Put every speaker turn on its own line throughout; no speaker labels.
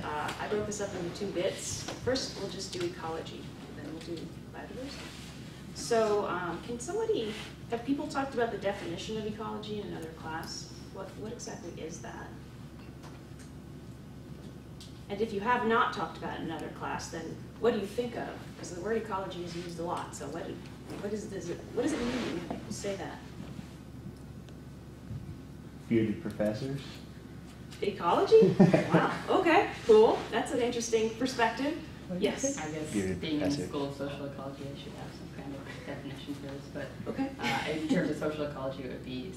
I broke this up into 2 bits. First, we'll just do ecology, and then we'll do biodiversity. So have people talked about the definition of ecology in another class? What exactly is that? And if you have not talked about it in another class, then what do you think of? Because the word ecology is used a lot, so what does it mean when people say that?
Bearded professors?
Ecology? Wow, okay, cool. That's an interesting perspective. Yes?
I guess
Bearded
being
professor.
in the School of Social Ecology, I should have some kind of definition for this, but
Okay.
in terms of social ecology, it would be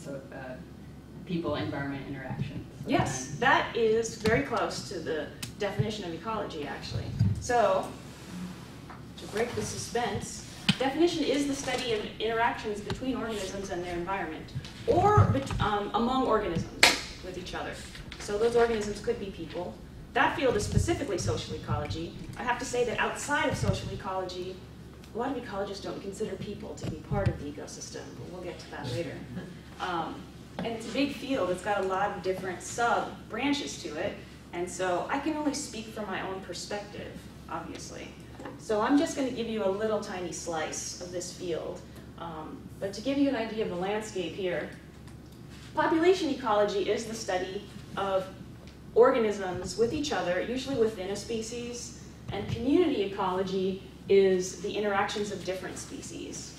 people-environment interaction. So
Yes, that is very close to the definition of ecology, actually. So, to break the suspense, definition is the study of interactions between organisms and their environment, or among organisms with each other. So those organisms could be people. That field is specifically social ecology. I have to say that outside of social ecology, a lot of ecologists don't consider people to be part of the ecosystem, but we'll get to that later. And it's a big field. It's got a lot of different sub-branches to it. And so I can only speak from my own perspective, obviously. So I'm just going to give you a little tiny slice of this field. But to give you an idea of the landscape here, population ecology is the study of organisms with each other, usually within a species. And community ecology is the interactions of different species.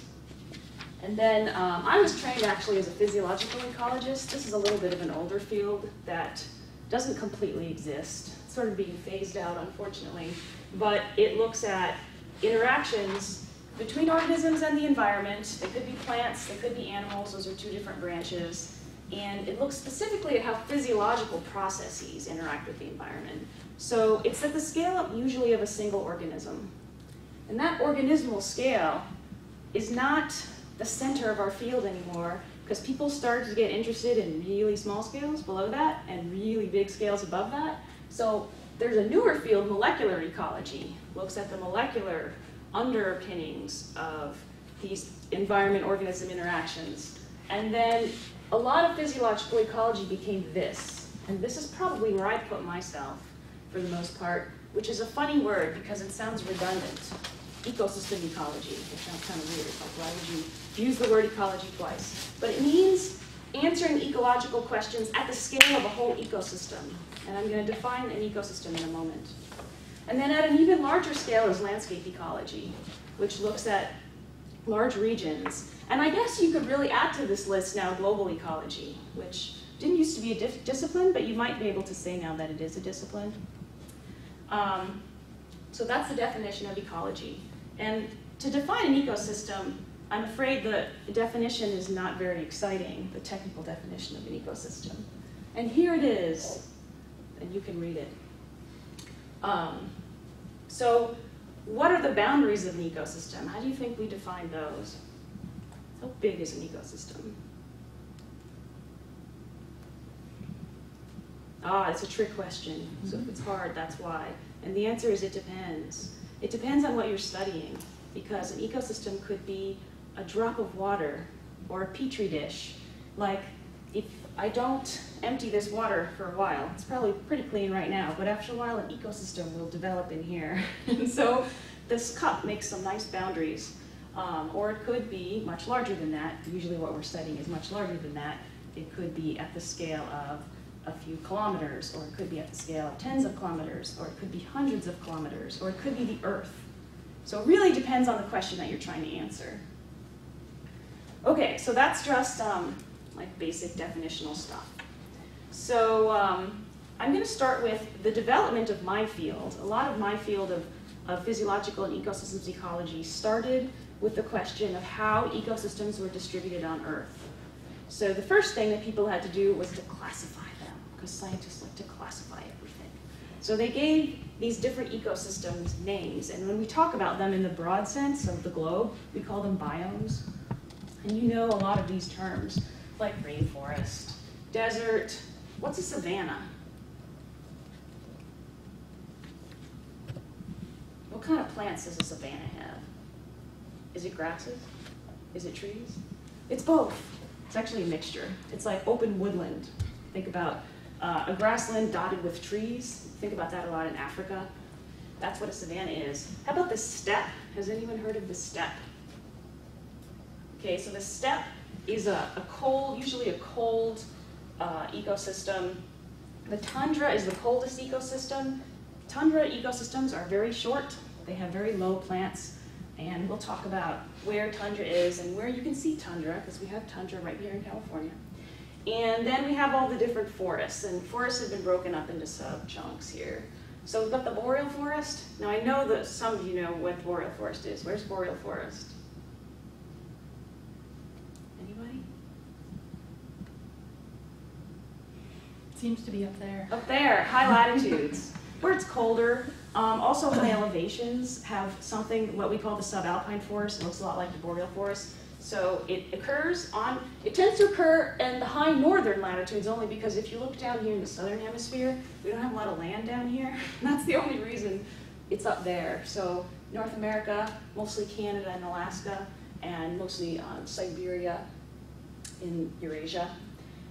And then I was trained actually as a physiological ecologist. This is a little bit of an older field that doesn't completely exist. It's sort of being phased out, unfortunately. But it looks at interactions between organisms and the environment. They could be plants, they could be animals. Those are 2 different branches. And it looks specifically at how physiological processes interact with the environment. So it's at the scale usually of a single organism. And that organismal scale is not the center of our field anymore, because people started to get interested in really small scales below that and really big scales above that. So there's a newer field, molecular ecology, looks at the molecular underpinnings of these environment-organism interactions. And then a lot of physiological ecology became this. And this is probably where I put myself for the most part, which is a funny word because it sounds redundant. Ecosystem ecology, which sounds kind of weird. Like, why would you use the word ecology twice? But it means answering ecological questions at the scale of a whole ecosystem. And I'm going to define an ecosystem in a moment. And then at an even larger scale is landscape ecology, which looks at large regions. And I guess you could really add to this list now global ecology, which didn't used to be a discipline, but you might be able to say now that it is a discipline. So that's the definition of ecology. And to define an ecosystem, I'm afraid the definition is not very exciting, the technical definition of an ecosystem. And here it is, and you can read it. So what are the boundaries of an ecosystem? How do you think we define those? How big is an ecosystem? It's a trick question. So if it's hard, that's why. And the answer is it depends. It depends on what you're studying, because an ecosystem could be a drop of water or a petri dish. Like, if I don't empty this water for a while, it's probably pretty clean right now, but after a while an ecosystem will develop in here. And so this cup makes some nice boundaries. Or it could be much larger than that. Usually what we're studying is much larger than that. It could be at the scale of a few kilometers, or it could be at the scale of tens of kilometers, or it could be hundreds of kilometers, or it could be the Earth. So it really depends on the question that you're trying to answer. Okay, so that's just like basic definitional stuff. So I'm going to start with the development of my field. A lot of my field of physiological and ecosystems ecology started with the question of how ecosystems were distributed on Earth. So the first thing that people had to do was to classify them, because scientists like to classify everything. So they gave these different ecosystems names, and when we talk about them in the broad sense of the globe, we call them biomes. And you know a lot of these terms, like rainforest, desert. What's a savanna? What kind of plants does a savanna have? Is it grasses? Is it trees? It's both. It's actually a mixture. It's like open woodland. Think about a grassland dotted with trees. Think about that a lot in Africa. That's what a savanna is. How about the steppe? Has anyone heard of the steppe? Okay, so the steppe is usually a cold ecosystem. The tundra is the coldest ecosystem. Tundra ecosystems are very short. They have very low plants. And we'll talk about where tundra is and where you can see tundra, because we have tundra right here in California. And then we have all the different forests, and forests have been broken up into sub-chunks here. So we've got the boreal forest. Now I know that some of you know what boreal forest is. Where's boreal forest? Anybody?
Seems to be up there.
Up there, high latitudes, where it's colder. Also high elevations have something, what we call the subalpine forest. It looks a lot like the boreal forest. So it tends to occur in the high northern latitudes only because if you look down here in the southern hemisphere, we don't have a lot of land down here. That's the only reason it's up there. So North America, mostly Canada and Alaska, and mostly Siberia in Eurasia.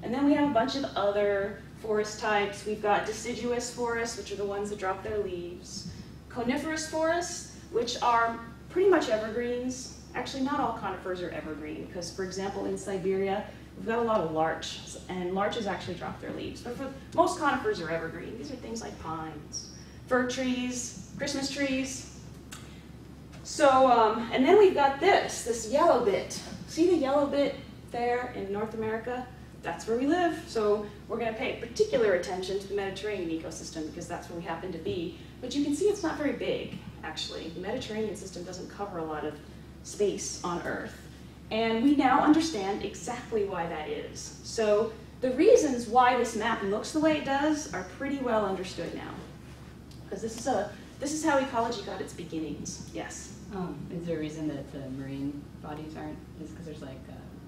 And then we have a bunch of other forest types. We've got deciduous forests, which are the ones that drop their leaves. Coniferous forests, which are pretty much evergreens. Actually, not all conifers are evergreen, because, for example, in Siberia, we've got a lot of larch, and larches actually drop their leaves. But for most conifers are evergreen. These are things like pines, fir trees, Christmas trees. So, and then we've got this yellow bit. See the yellow bit there in North America? That's where we live. So we're going to pay particular attention to the Mediterranean ecosystem because that's where we happen to be. But you can see it's not very big, actually. The Mediterranean system doesn't cover a lot of space on Earth. And we now understand exactly why that is. So the reasons why this map looks the way it does are pretty well understood now. Because this is how ecology got its beginnings. Yes?
Is there a reason that the marine bodies aren't? Just because there's like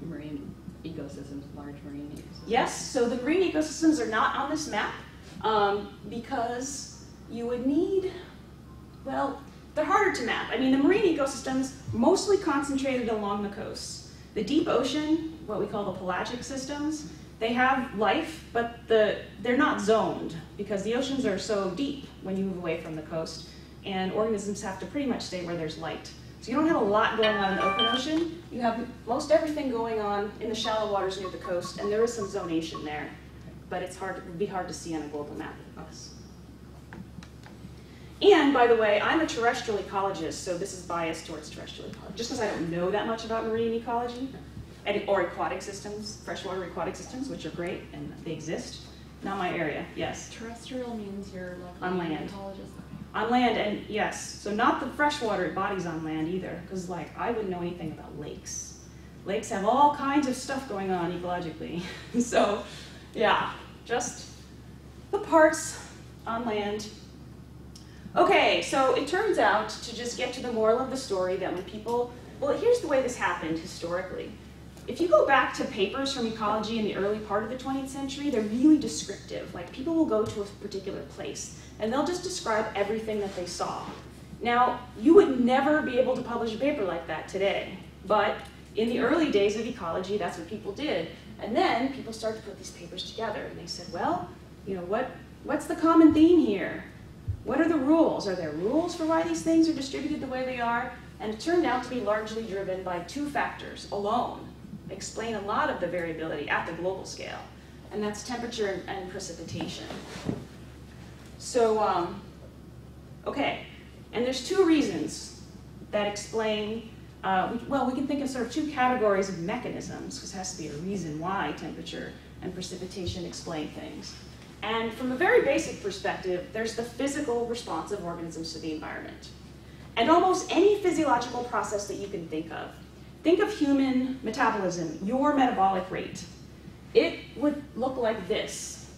marine ecosystems, large marine ecosystems?
Yes, so the marine ecosystems are not on this map because you would need, well, they're harder to map. I mean, the marine ecosystems mostly concentrated along the coast. The deep ocean, what we call the pelagic systems, they have life, but they're not zoned because the oceans are so deep when you move away from the coast, and organisms have to pretty much stay where there's light. So you don't have a lot going on in the open ocean. You have most everything going on in the shallow waters near the coast, and there is some zonation there, but it would be hard to see on a global map of us. And by the way, I'm a terrestrial ecologist, so this is biased towards terrestrial ecology, just because I don't know that much about marine ecology, or aquatic systems, freshwater aquatic systems, which are great, and they exist. Not my area, yes.
Terrestrial means you're like
on land.
Ecologist.
On land, and yes, so not the freshwater bodies on land either, because like I wouldn't know anything about lakes. Lakes have all kinds of stuff going on ecologically. So yeah, just the parts on land. Okay, so it turns out, to just get to the moral of the story, that when people, well, here's the way this happened historically. If you go back to papers from ecology in the early part of the 20th century, they're really descriptive. Like, people will go to a particular place, and they'll just describe everything that they saw. Now, you would never be able to publish a paper like that today, but in the early days of ecology, that's what people did. And then people started to put these papers together, and they said, well, you know, what's the common theme here? What are the rules? Are there rules for why these things are distributed the way they are? And it turned out to be largely driven by two factors alone. They explain a lot of the variability at the global scale, and that's temperature and precipitation. So, okay, and there's two reasons that explain, well, we can think of sort of two categories of mechanisms, because it has to be a reason why temperature and precipitation explain things. And from a very basic perspective, there's the physical response of organisms to the environment. And almost any physiological process that you can think of. Think of human metabolism, your metabolic rate. It would look like this.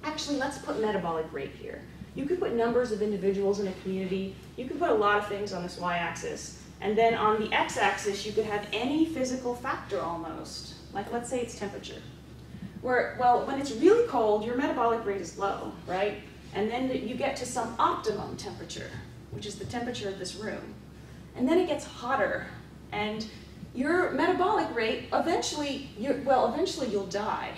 Actually, let's put metabolic rate here. You could put numbers of individuals in a community. You could put a lot of things on this y-axis. And then on the x-axis, you could have any physical factor almost. Like, let's say it's temperature. Where, well, when it's really cold, your metabolic rate is low, right? And then you get to some optimum temperature, which is the temperature of this room. And then it gets hotter, and your metabolic rate, eventually you'll die,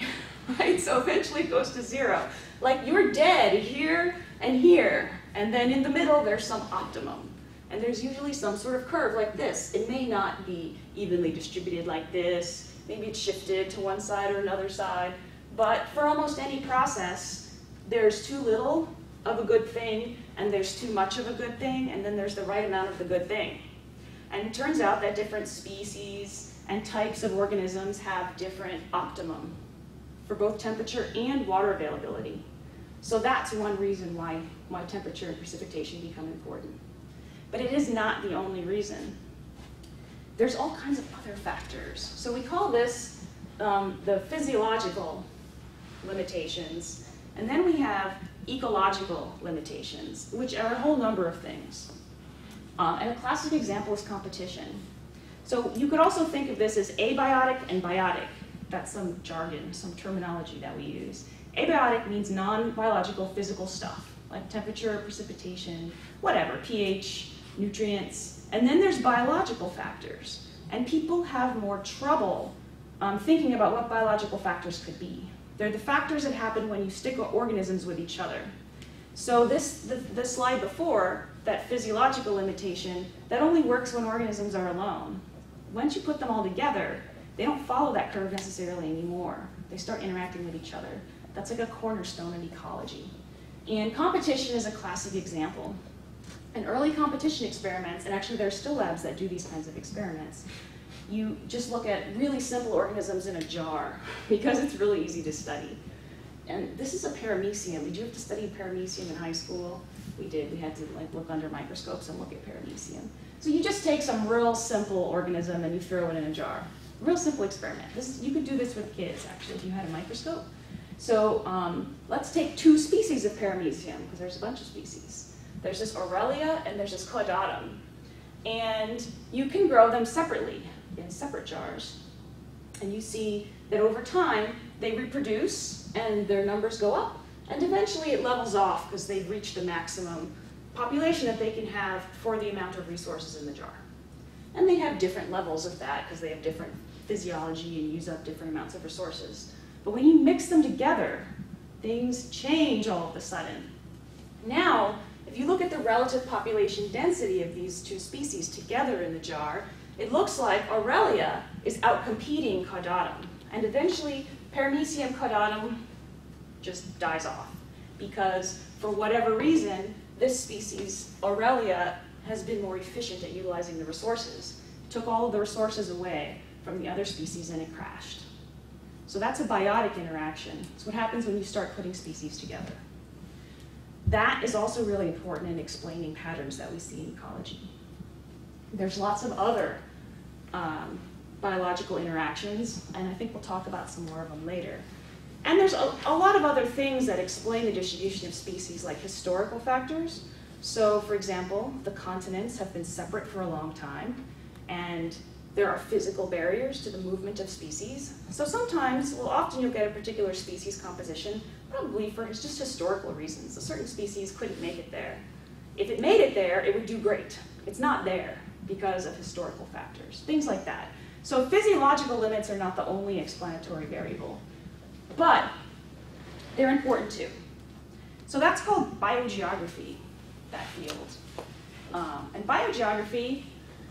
right? So eventually it goes to 0. Like you're dead here, and then in the middle there's some optimum. And there's usually some sort of curve like this. It may not be evenly distributed like this. Maybe it's shifted to one side or another side. But for almost any process, there's too little of a good thing, and there's too much of a good thing, and then there's the right amount of the good thing. And it turns out that different species and types of organisms have different optimum for both temperature and water availability. So that's one reason why temperature and precipitation become important. But it is not the only reason. There's all kinds of other factors. So we call this the physiological limitations. And then we have ecological limitations, which are a whole number of things. And a classic example is competition. So you could also think of this as abiotic and biotic. That's some jargon, some terminology that we use. Abiotic means non-biological physical stuff, like temperature, precipitation, whatever, pH, nutrients. And then there's biological factors. And people have more trouble thinking about what biological factors could be. They're the factors that happen when you stick organisms with each other. So the slide before, that physiological limitation, that only works when organisms are alone. Once you put them all together, they don't follow that curve necessarily anymore. They start interacting with each other. That's like a cornerstone of ecology. And competition is a classic example. In early competition experiments, and actually there are still labs that do these kinds of experiments, you just look at really simple organisms in a jar because it's really easy to study. And this is a paramecium. Did you have to study paramecium in high school? We did. We had to look under microscopes and look at paramecium. So you just take some real simple organism and you throw it in a jar. Real simple experiment. You could do this with kids, actually, if you had a microscope. So let's take 2 species of paramecium, because there's a bunch of species. There's this Aurelia and there's this Caudatum. And you can grow them separately in separate jars. And you see that over time, they reproduce and their numbers go up. And eventually it levels off because they've reached the maximum population that they can have for the amount of resources in the jar. And they have different levels of that because they have different physiology and use up different amounts of resources. But when you mix them together, things change all of a sudden. Now, if you look at the relative population density of these 2 species together in the jar, it looks like Aurelia is outcompeting Caudatum. And eventually, paramecium Caudatum just dies off. Because for whatever reason, this species, Aurelia, has been more efficient at utilizing the resources. It took all of the resources away from the other species and it crashed. So that's a biotic interaction. It's what happens when you start putting species together. That is also really important in explaining patterns that we see in ecology. There's lots of other biological interactions, and I think we'll talk about some more of them later. And there's a lot of other things that explain the distribution of species, like historical factors. So, for example, the continents have been separate for a long time, and there are physical barriers to the movement of species. So sometimes, well, often you'll get a particular species composition, probably for just historical reasons. A certain species couldn't make it there. If it made it there, it would do great. It's not there because of historical factors, things like that. So physiological limits are not the only explanatory variable, but they're important too. So that's called biogeography, that field. And biogeography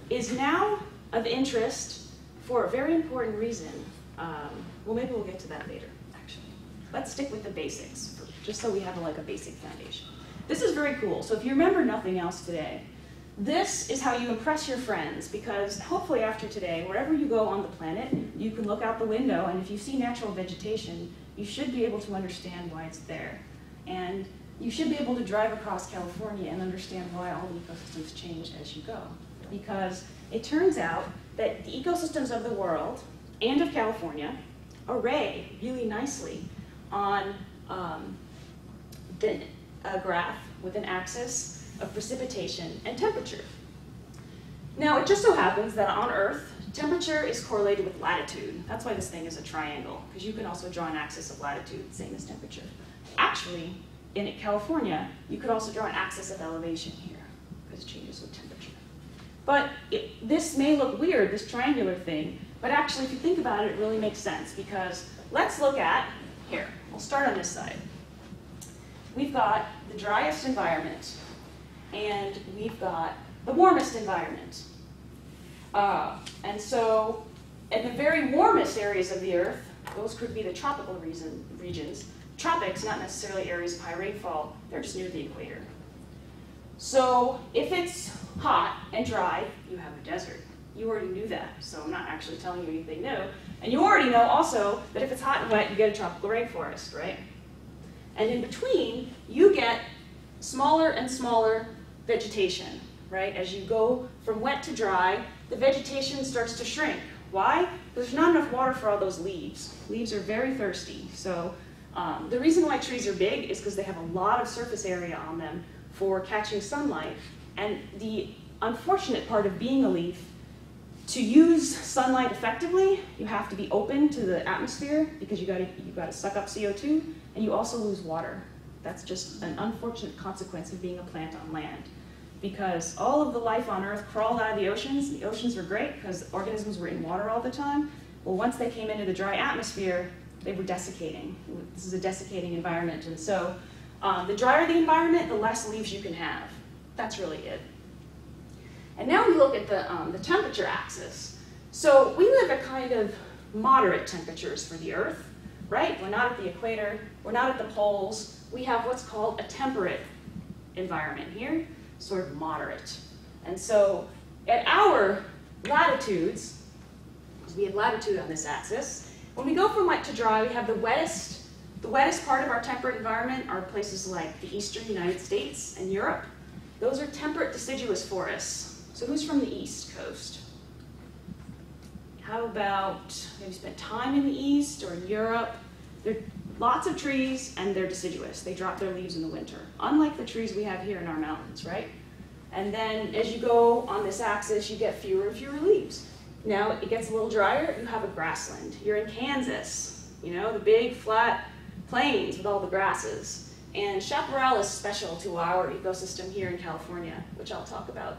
is now of interest for a very important reason. Well, maybe we'll get to that later, actually. Let's stick with the basics, just so we have a basic foundation. This is very cool. So if you remember nothing else today, this is how you impress your friends, because hopefully after today, wherever you go on the planet, you can look out the window, and if you see natural vegetation, you should be able to understand why it's there. And you should be able to drive across California and understand why all the ecosystems change as you go. Because it turns out that the ecosystems of the world and of California array really nicely on a graph with an axis of precipitation and temperature. Now, it just so happens that on Earth, temperature is correlated with latitude. That's why this thing is a triangle, because you can also draw an axis of latitude, same as temperature. Actually, in California, you could also draw an axis of elevation here, because it changes with temperature. But this may look weird, this triangular thing, but actually, if you think about it, it really makes sense, because let's look at Here, we'll start on this side. We've got the driest environment, and we've got the warmest environment. And so, in the very warmest areas of the Earth, those could be the tropical regions. Tropics, not necessarily areas of high rainfall, they're just near the equator. So, if it's hot and dry, you have a desert. You already knew that, so I'm not actually telling you anything new. And you already know also that if it's hot and wet, you get a tropical rainforest, right? And in between, you get smaller and smaller vegetation, right? As you go from wet to dry, the vegetation starts to shrink. Why? Because there's not enough water for all those leaves. Leaves are very thirsty. So the reason why trees are big is because they have a lot of surface area on them for catching sunlight. And the unfortunate part of being a leaf, to use sunlight effectively, you have to be open to the atmosphere because you've got to suck up CO2, and you also lose water. That's just an unfortunate consequence of being a plant on land. Because all of the life on Earth crawled out of the oceans. The oceans were great because organisms were in water all the time. Well, once they came into the dry atmosphere, they were desiccating. This is a desiccating environment. And so the drier the environment, the less leaves you can have. That's really it. And now we look at the temperature axis. So we live at kind of moderate temperatures for the Earth, right? We're not at the equator. We're not at the poles. We have what's called a temperate environment here, sort of moderate. And so at our latitudes, because we have latitude on this axis, when we go from wet to dry, we have the wettest part of our temperate environment are places like the eastern United States and Europe. Those are temperate deciduous forests. So who's from the East Coast? How about, have you spent time in the East or in Europe? There are lots of trees and they're deciduous. They drop their leaves in the winter, unlike the trees we have here in our mountains, right? And then as you go on this axis, you get fewer and fewer leaves. Now it gets a little drier, you have a grassland. You're in Kansas, you know, the big flat plains with all the grasses. And chaparral is special to our ecosystem here in California, which I'll talk about.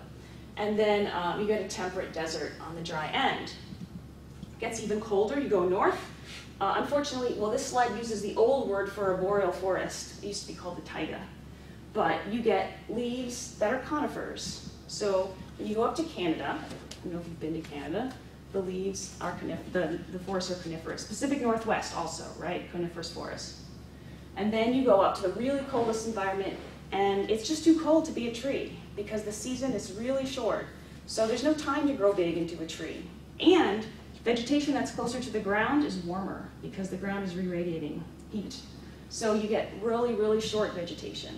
And then you get a temperate desert on the dry end. It gets even colder, you go north. Unfortunately, well, this slide uses the old word for a boreal forest. It used to be called the taiga. But you get leaves that are conifers. So when you go up to Canada, I don't know if you've been to Canada, the leaves are the forests are coniferous. Pacific Northwest also, right? Coniferous forests. And then you go up to the really coldest environment, and it's just too cold to be a tree because the season is really short. So there's no time to grow big into a tree. And vegetation that's closer to the ground is warmer because the ground is re-radiating heat. So you get really, really short vegetation.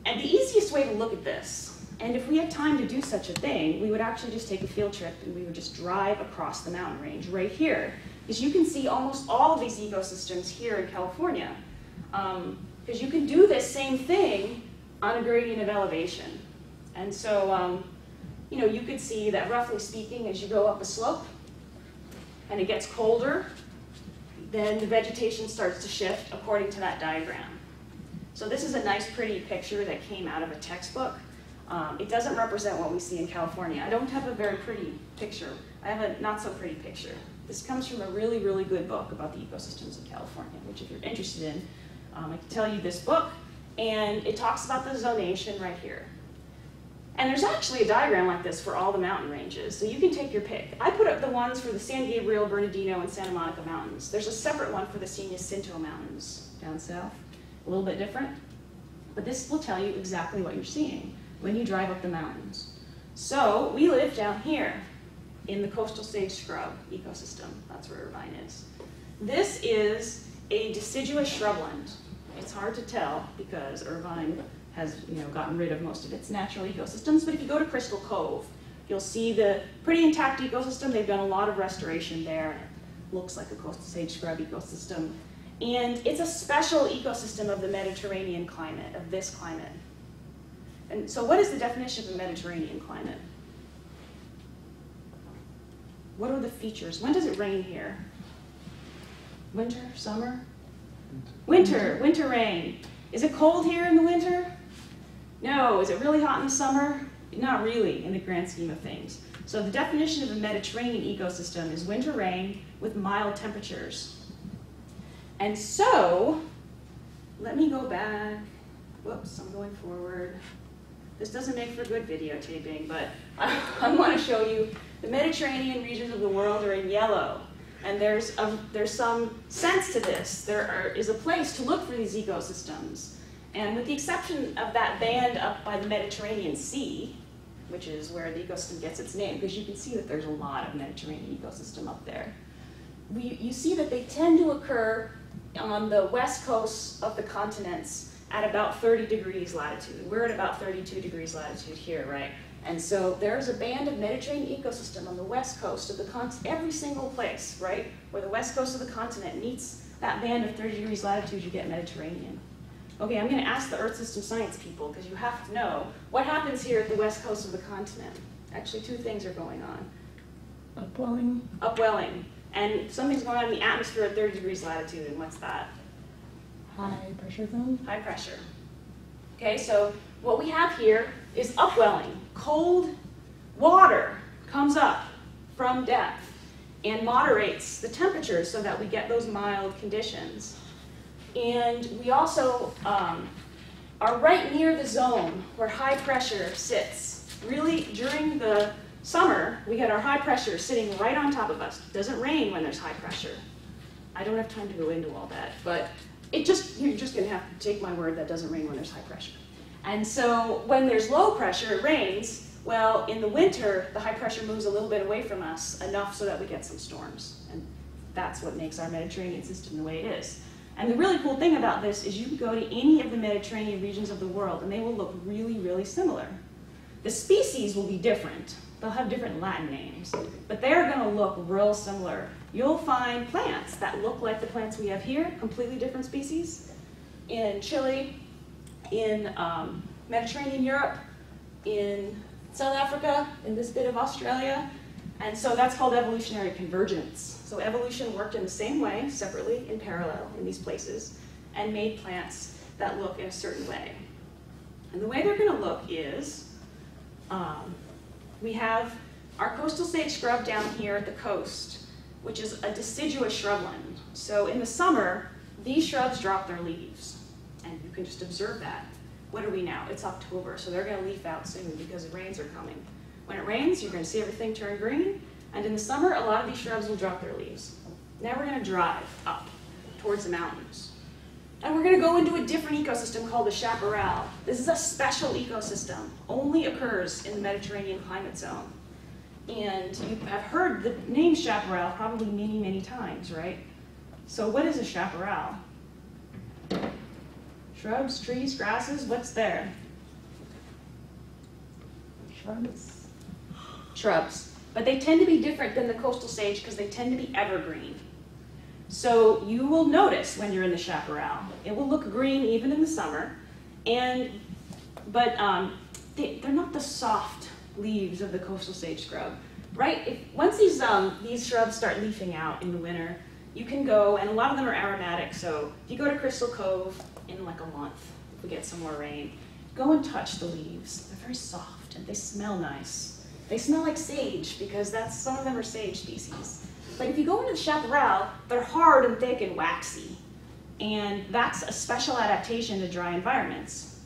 And the easiest way to look at this, and if we had time to do such a thing, we would actually just take a field trip and we would just drive across the mountain range right here. Because you can see almost all of these ecosystems here in California. Because you can do this same thing on a gradient of elevation. And so, you know, you could see that roughly speaking, as you go up a slope and it gets colder, then the vegetation starts to shift according to that diagram. So this is a nice, pretty picture that came out of a textbook. It doesn't represent what we see in California. I don't have a very pretty picture. I have a not so pretty picture. This comes from a really, really good book about the ecosystems of California, which if you're interested in, I can tell you this book. And it talks about the zonation right here. And there's actually a diagram like this for all the mountain ranges, so you can take your pick. I put up the ones for the San Gabriel, Bernardino, and Santa Monica Mountains. There's a separate one for the San Jacinto Mountains down south. A little bit different, but this will tell you exactly what you're seeing when you drive up the mountains. So we live down here in the coastal sage scrub ecosystem. That's where Irvine is. This is a deciduous shrubland. It's hard to tell because Irvine has gotten rid of most of its natural ecosystems, but if you go to Crystal Cove, you'll see the pretty intact ecosystem. They've done a lot of restoration there. It looks like a coastal sage scrub ecosystem. And it's a special ecosystem of the Mediterranean climate, of this climate. And so what is the definition of a Mediterranean climate? What are the features? When does it rain here? Winter, summer? Winter, winter rain. Is it cold here in the winter? No. Is it really hot in the summer? Not really in the grand scheme of things. So the definition of a Mediterranean ecosystem is winter rain with mild temperatures. And so, let me go back. Whoops, I'm going forward. This doesn't make for good videotaping, but I want to show you the Mediterranean regions of the world are in yellow. And there's some sense to this. Is a place to look for these ecosystems. And with the exception of that band up by the Mediterranean Sea, which is where the ecosystem gets its name, because you can see that there's a lot of Mediterranean ecosystem up there. You see that they tend to occur on the west coast of the continents at about 30 degrees latitude. We're at about 32 degrees latitude here, right? And so there's a band of Mediterranean ecosystem on the west coast of the continent, every single place, right? Where the west coast of the continent meets that band of 30 degrees latitude, you get Mediterranean. Okay, I'm going to ask the Earth system science people, because you have to know what happens here at the west coast of the continent. Actually, two things are going on.
Upwelling.
Upwelling. And something's going on in the atmosphere at 30 degrees latitude, and what's that?
High pressure zone.
High pressure. Okay, so what we have here is upwelling. Cold water comes up from depth and moderates the temperatures so that we get those mild conditions. And we also are right near the zone where high pressure sits. Really, during the summer, we get our high pressure sitting right on top of us. It doesn't rain when there's high pressure. I don't have time to go into all that, but you're just going to have to take my word that doesn't rain when there's high pressure. And so when there's low pressure, it rains. Well, in the winter, the high pressure moves a little bit away from us, enough so that we get some storms. And that's what makes our Mediterranean system the way it is. And the really cool thing about this is you can go to any of the Mediterranean regions of the world, and they will look really, really similar. The species will be different. They'll have different Latin names, but they're going to look real similar. You'll find plants that look like the plants we have here, completely different species, in Chile, in Mediterranean Europe, in South Africa, in this bit of Australia. And so that's called evolutionary convergence. So evolution worked in the same way, separately, in parallel, in these places, and made plants that look in a certain way. And the way they're going to look is, we have our coastal sage scrub down here at the coast, which is a deciduous shrubland. So in the summer, these shrubs drop their leaves, and you can just observe that. What are we now? It's October, so they're going to leaf out soon because the rains are coming. When it rains, you're going to see everything turn green, and in the summer, a lot of these shrubs will drop their leaves. Now we're going to drive up towards the mountains. And we're going to go into a different ecosystem called the chaparral. This is a special ecosystem, only occurs in the Mediterranean climate zone. And you have heard the name chaparral probably many, many times, right? So what is a chaparral? Shrubs, trees, grasses, what's there?
Shrubs.
Shrubs. But they tend to be different than the coastal sage because they tend to be evergreen. So you will notice when you're in the chaparral, it will look green even in the summer, but they're not the soft leaves of the coastal sage scrub, right? Once these shrubs start leafing out in the winter, you can go, and a lot of them are aromatic, so if you go to Crystal Cove in like a month, if we get some more rain, go and touch the leaves. They're very soft and they smell nice. They smell like sage because some of them are sage species. But if you go into the chaparral, they're hard and thick and waxy. And that's a special adaptation to dry environments.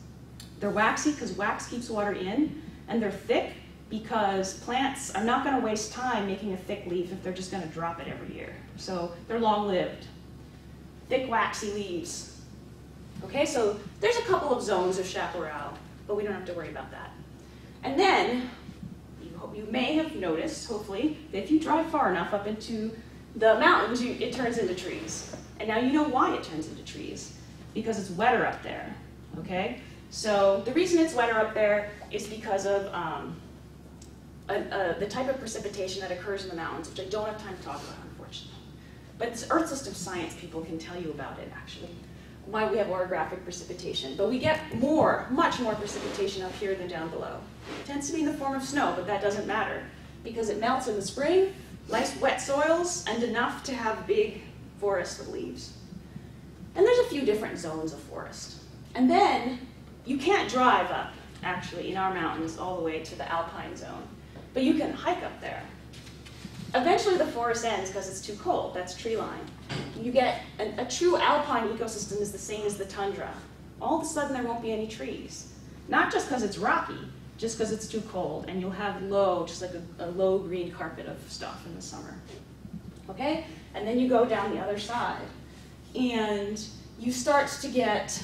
They're waxy because wax keeps water in, and they're thick because plants are not going to waste time making a thick leaf if they're just going to drop it every year. So they're long-lived. Thick, waxy leaves. Okay, so there's a couple of zones of chaparral, but we don't have to worry about that. And then, you may have noticed, hopefully, that if you drive far enough up into the mountains, it turns into trees. And now you know why it turns into trees, because it's wetter up there, okay? So the reason it's wetter up there is because of the type of precipitation that occurs in the mountains, which I don't have time to talk about, unfortunately. But it's Earth system science people can tell you about it, actually, why we have orographic precipitation. But we get much more precipitation up here than down below. It tends to be in the form of snow, but that doesn't matter because it melts in the spring, nice wet soils, and enough to have big forests of leaves. And there's a few different zones of forest. And then you can't drive up, actually, in our mountains all the way to the alpine zone, but you can hike up there. eventually the forest ends because it's too cold. That's tree line. You get a true alpine ecosystem is the same as the tundra. All of a sudden there won't be any trees. Not just because it's rocky, just because it's too cold, and you'll have low, just like a low green carpet of stuff in the summer. Okay? And then you go down the other side, and you start to get,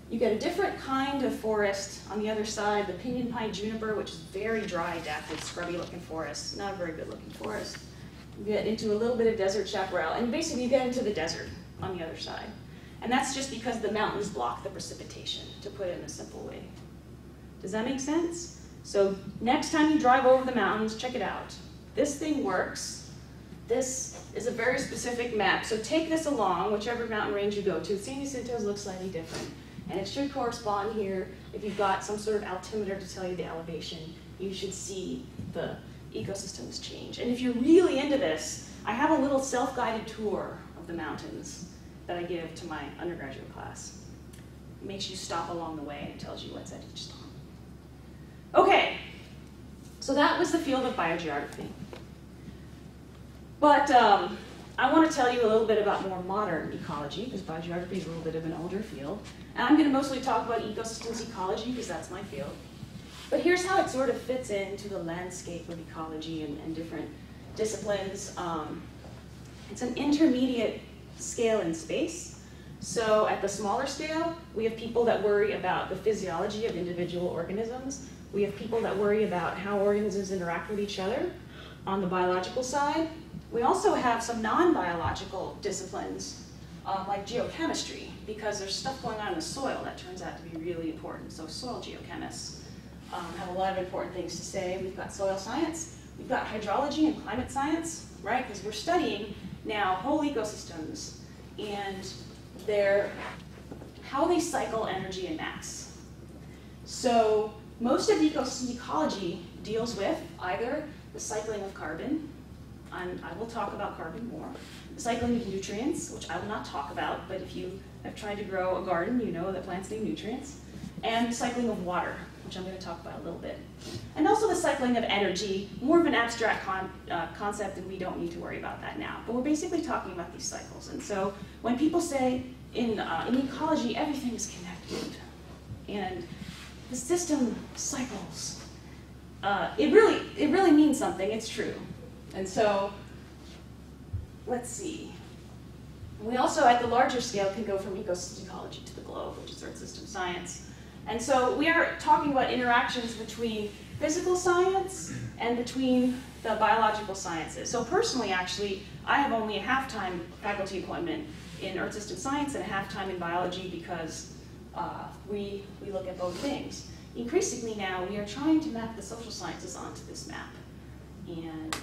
you get a different kind of forest on the other side, the pinyon pine juniper, which is very dry, adapted, scrubby-looking forest, not a very good-looking forest. You get into a little bit of desert chaparral, and basically you get into the desert on the other side. And that's just because the mountains block the precipitation, to put it in a simple way. Does that make sense? So next time you drive over the mountains, check it out. This thing works. This is a very specific map. So take this along, whichever mountain range you go to. San Jacinto's looks slightly different. And it should correspond here. If you've got some sort of altimeter to tell you the elevation, you should see the ecosystems change. And if you're really into this, I have a little self-guided tour of the mountains that I give to my undergraduate class. It makes you stop along the way and tells you what's at each stop. Okay, so that was the field of biogeography. But I want to tell you a little bit about more modern ecology, because biogeography is a little bit of an older field. And I'm going to mostly talk about ecosystems ecology, because that's my field. But here's how it sort of fits into the landscape of ecology and different disciplines. It's an intermediate scale in space. So at the smaller scale, we have people that worry about the physiology of individual organisms. We have people that worry about how organisms interact with each other on the biological side. We also have some non-biological disciplines, like geochemistry, because there's stuff going on in the soil that turns out to be really important. So soil geochemists have a lot of important things to say. We've got soil science, we've got hydrology and climate science, right? Because we're studying now whole ecosystems and how they cycle energy and mass. So most of ecosystem ecology deals with either the cycling of carbon, and I will talk about carbon more, the cycling of nutrients, which I will not talk about, but if you have tried to grow a garden, you know that plants need nutrients, and the cycling of water, which I'm going to talk about a little bit. And also the cycling of energy, more of an abstract concept, and we don't need to worry about that now. But we're basically talking about these cycles. And so when people say in ecology, everything is connected, and the system cycles, it really means something. It's true. And so let's see. We also, at the larger scale, can go from ecosystem ecology to the globe, which is Earth system science. And so we are talking about interactions between physical science and between the biological sciences. So personally, actually, I have only a half-time faculty appointment in Earth system science and a half-time in biology because we look at both things. Increasingly now, we are trying to map the social sciences onto this map. And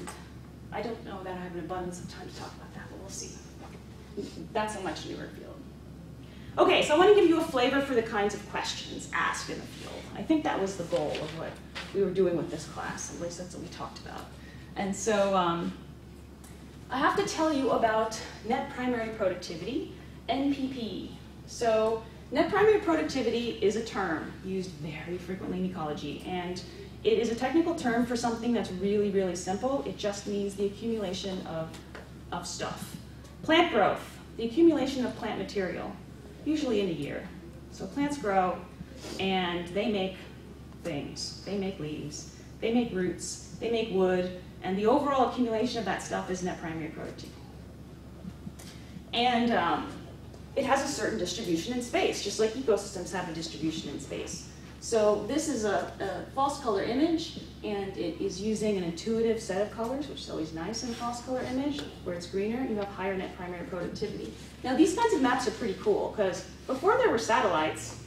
I don't know that I have an abundance of time to talk about that, but we'll see. That's a much newer field. Okay, so I want to give you a flavor for the kinds of questions asked in the field. I think that was the goal of what we were doing with this class, at least that's what we talked about. And so I have to tell you about net primary productivity, NPP. So net primary productivity is a term used very frequently in ecology, and it is a technical term for something that's really, really simple. It just means the accumulation of stuff. Plant growth, the accumulation of plant material, usually in a year. So plants grow, and they make things. They make leaves, they make roots, they make wood, and the overall accumulation of that stuff is net primary productivity. And it has a certain distribution in space, just like ecosystems have a distribution in space. So this is a false color image, and it is using an intuitive set of colors, which is always nice in a false color image. Where it's greener, you have higher net primary productivity. Now these kinds of maps are pretty cool, because before there were satellites,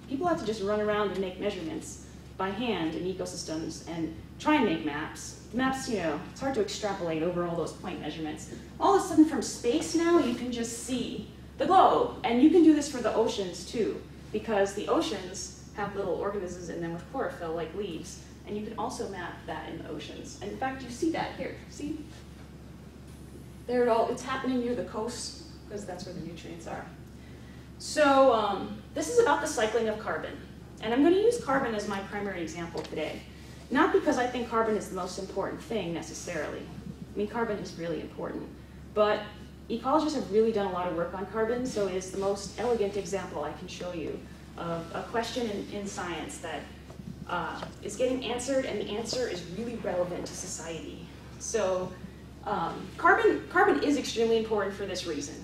people had to just run around and make measurements by hand in ecosystems and try and make maps. Maps, you know, it's hard to extrapolate over all those point measurements. All of a sudden from space now, you can just see the globe. And you can do this for the oceans too, because the oceans have little organisms in them with chlorophyll, like leaves. And you can also map that in the oceans. And in fact, you see that here. See? There it all, it's happening near the coast, because that's where the nutrients are. So this is about the cycling of carbon. And I'm going to use carbon as my primary example today. Not because I think carbon is the most important thing necessarily. I mean, carbon is really important, but ecologists have really done a lot of work on carbon, so it is the most elegant example I can show you of a question in science that is getting answered, and the answer is really relevant to society. So carbon is extremely important for this reason.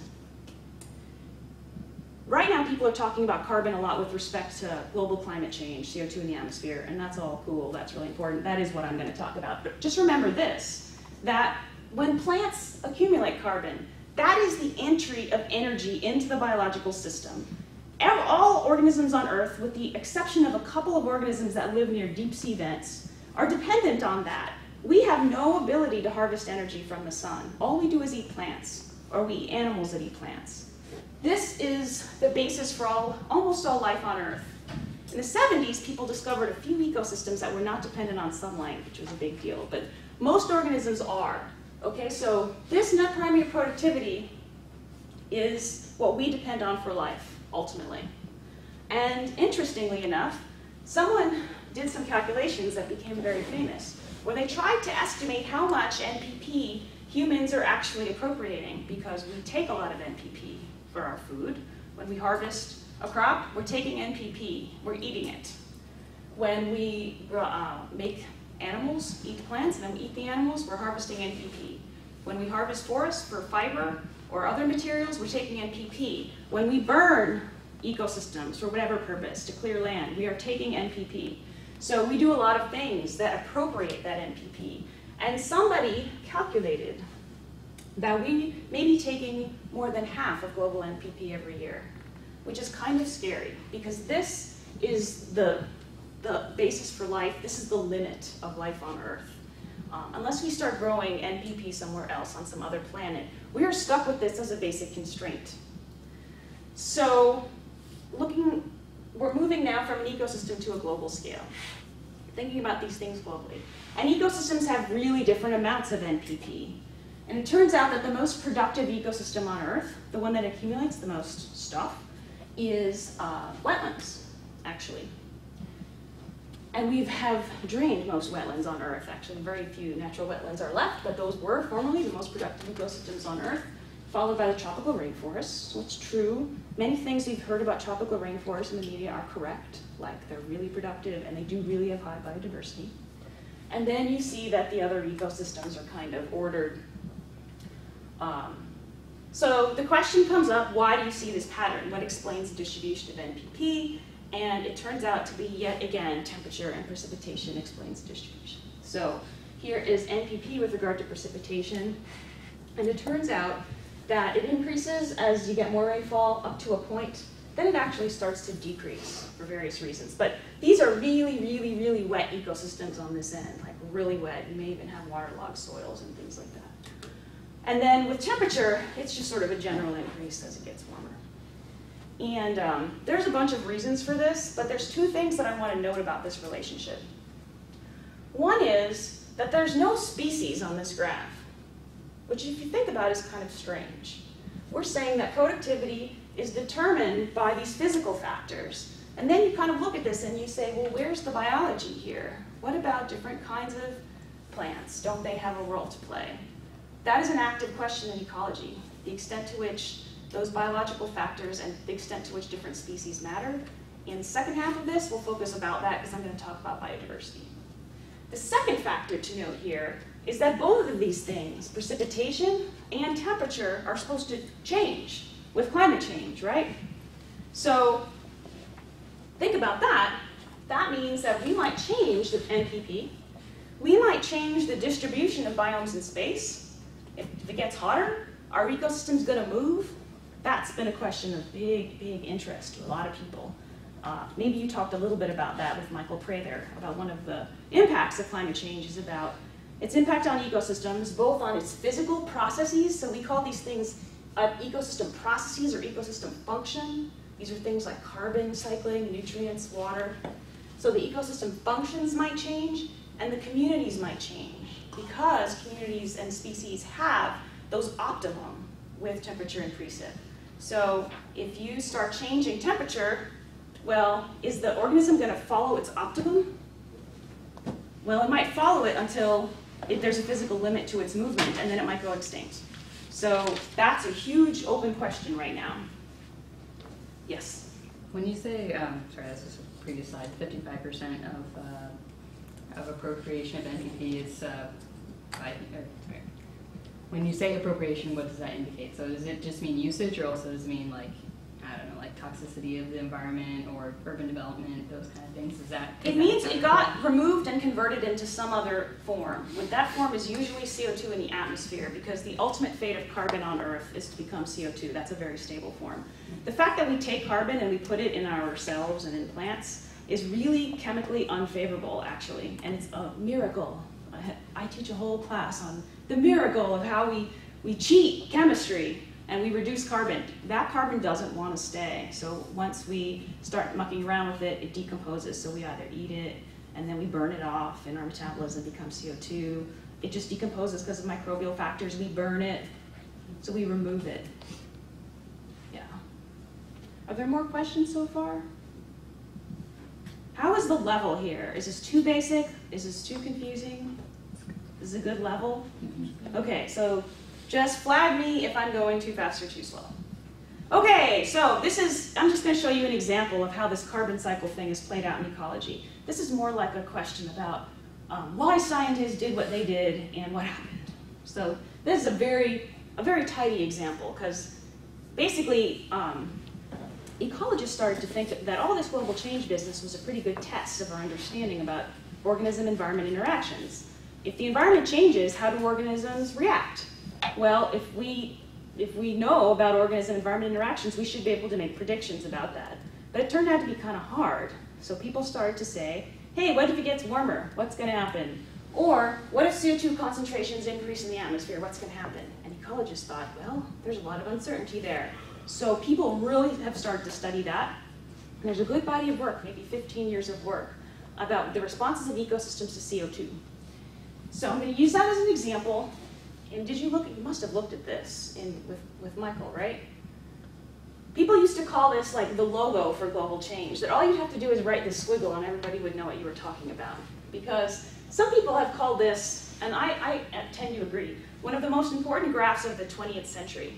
Right now, people are talking about carbon a lot with respect to global climate change, CO2 in the atmosphere, and that's all cool, that's really important. That is what I'm going to talk about. But just remember this, that when plants accumulate carbon, that is the entry of energy into the biological system. All organisms on Earth, with the exception of a couple of organisms that live near deep sea vents, are dependent on that. We have no ability to harvest energy from the sun. All we do is eat plants, or we eat animals that eat plants. This is the basis for almost all life on Earth. In the 70s, people discovered a few ecosystems that were not dependent on sunlight, which was a big deal, but most organisms are. Okay, so this net primary productivity is what we depend on for life, ultimately. And interestingly enough, someone did some calculations that became very famous, where they tried to estimate how much NPP humans are actually appropriating, because we take a lot of NPP for our food. When we harvest a crop, we're taking NPP, we're eating it. When we make animals eat plants and then we eat the animals, we're harvesting NPP. When we harvest forests for fiber or other materials, we're taking NPP. When we burn ecosystems for whatever purpose, to clear land, we are taking NPP. So we do a lot of things that appropriate that NPP. And somebody calculated that we may be taking more than half of global NPP every year, which is kind of scary, because this is the basis for life. This is the limit of life on Earth. Unless we start growing NPP somewhere else on some other planet, we are stuck with this as a basic constraint. So we're moving now from an ecosystem to a global scale, thinking about these things globally. And ecosystems have really different amounts of NPP. And it turns out that the most productive ecosystem on Earth, the one that accumulates the most stuff, is wetlands, actually. And we have drained most wetlands on Earth. Actually, very few natural wetlands are left, but those were formerly the most productive ecosystems on Earth, followed by the tropical rainforests. So it's true. Many things we've heard about tropical rainforests in the media are correct, like they're really productive and they do really have high biodiversity. And then you see that the other ecosystems are kind of ordered. So the question comes up, why do you see this pattern? What explains the distribution of NPP? And it turns out to be, yet again, temperature and precipitation explains the distribution. So here is NPP with regard to precipitation. And it turns out that it increases as you get more rainfall up to a point. Then it actually starts to decrease for various reasons. But these are really, really, really wet ecosystems on this end, like really wet. You may even have waterlogged soils and things like that. And then with temperature, it's just sort of a general increase as it gets warmer. And there's a bunch of reasons for this, but there's two things that I want to note about this relationship. One is that there's no species on this graph, which if you think about is kind of strange. We're saying that productivity is determined by these physical factors. And then you kind of look at this and you say, well, where's the biology here? What about different kinds of plants? Don't they have a role to play? That is an active question in ecology, the extent to which those biological factors and the extent to which different species matter. In the second half of this, we'll focus about that because I'm going to talk about biodiversity. The second factor to note here is that both of these things, precipitation and temperature, are supposed to change with climate change, right? So think about that. That means that we might change the NPP. We might change the distribution of biomes in space. If it gets hotter, are ecosystems going to move? That's been a question of big, big interest to a lot of people. Maybe you talked a little bit about that with Michael Prather, about one of the impacts of climate change is about its impact on ecosystems, both on its physical processes. So we call these things ecosystem processes or ecosystem function. These are things like carbon cycling, nutrients, water. So the ecosystem functions might change and the communities might change because communities and species have those optimum with temperature and precip. So if you start changing temperature, well, is the organism going to follow its optimum? Well, it might follow it until there's a physical limit to its movement, and then it might go extinct. So that's a huge open question right now. Yes?
When you say, sorry, this is a previous slide, 55% of appropriation of NPP is when you say appropriation, what does that indicate? So does it just mean usage, or also does it mean like, I don't know, like toxicity of the environment or urban development, those kind of things?
It means it got removed and converted into some other form. That form is usually CO2 in the atmosphere, because the ultimate fate of carbon on Earth is to become CO2. That's a very stable form. The fact that we take carbon and we put it in ourselves and in plants is really chemically unfavorable, actually, and it's a miracle. I teach a whole class on the miracle of how we cheat chemistry and we reduce carbon. That carbon doesn't want to stay. So once we start mucking around with it, it decomposes. So we either eat it and then we burn it off and our metabolism becomes CO2. It just decomposes because of microbial factors. We burn it, so we remove it. Yeah. Are there more questions so far? How is the level here? Is this too basic? Is this too confusing? Is this a good level? Okay, so just flag me if I'm going too fast or too slow. Okay, so I'm just going to show you an example of how this carbon cycle thing is played out in ecology. This is more like a question about why scientists did what they did and what happened. So this is a very tidy example, because basically ecologists started to think that all this global change business was a pretty good test of our understanding about organism-environment interactions. If the environment changes, how do organisms react? Well, if we know about organism-environment interactions, we should be able to make predictions about that. But it turned out to be kind of hard. So people started to say, hey, what if it gets warmer? What's going to happen? Or what if CO2 concentrations increase in the atmosphere? What's going to happen? And ecologists thought, well, there's a lot of uncertainty there. So people really have started to study that. And there's a good body of work, maybe 15 years of work, about the responses of ecosystems to CO2. So I'm going to use that as an example. And you must have looked at this with Michael, right? People used to call this like the logo for global change, that all you'd have to do is write this squiggle and everybody would know what you were talking about. Because some people have called this, and I tend to agree, one of the most important graphs of the 20th century.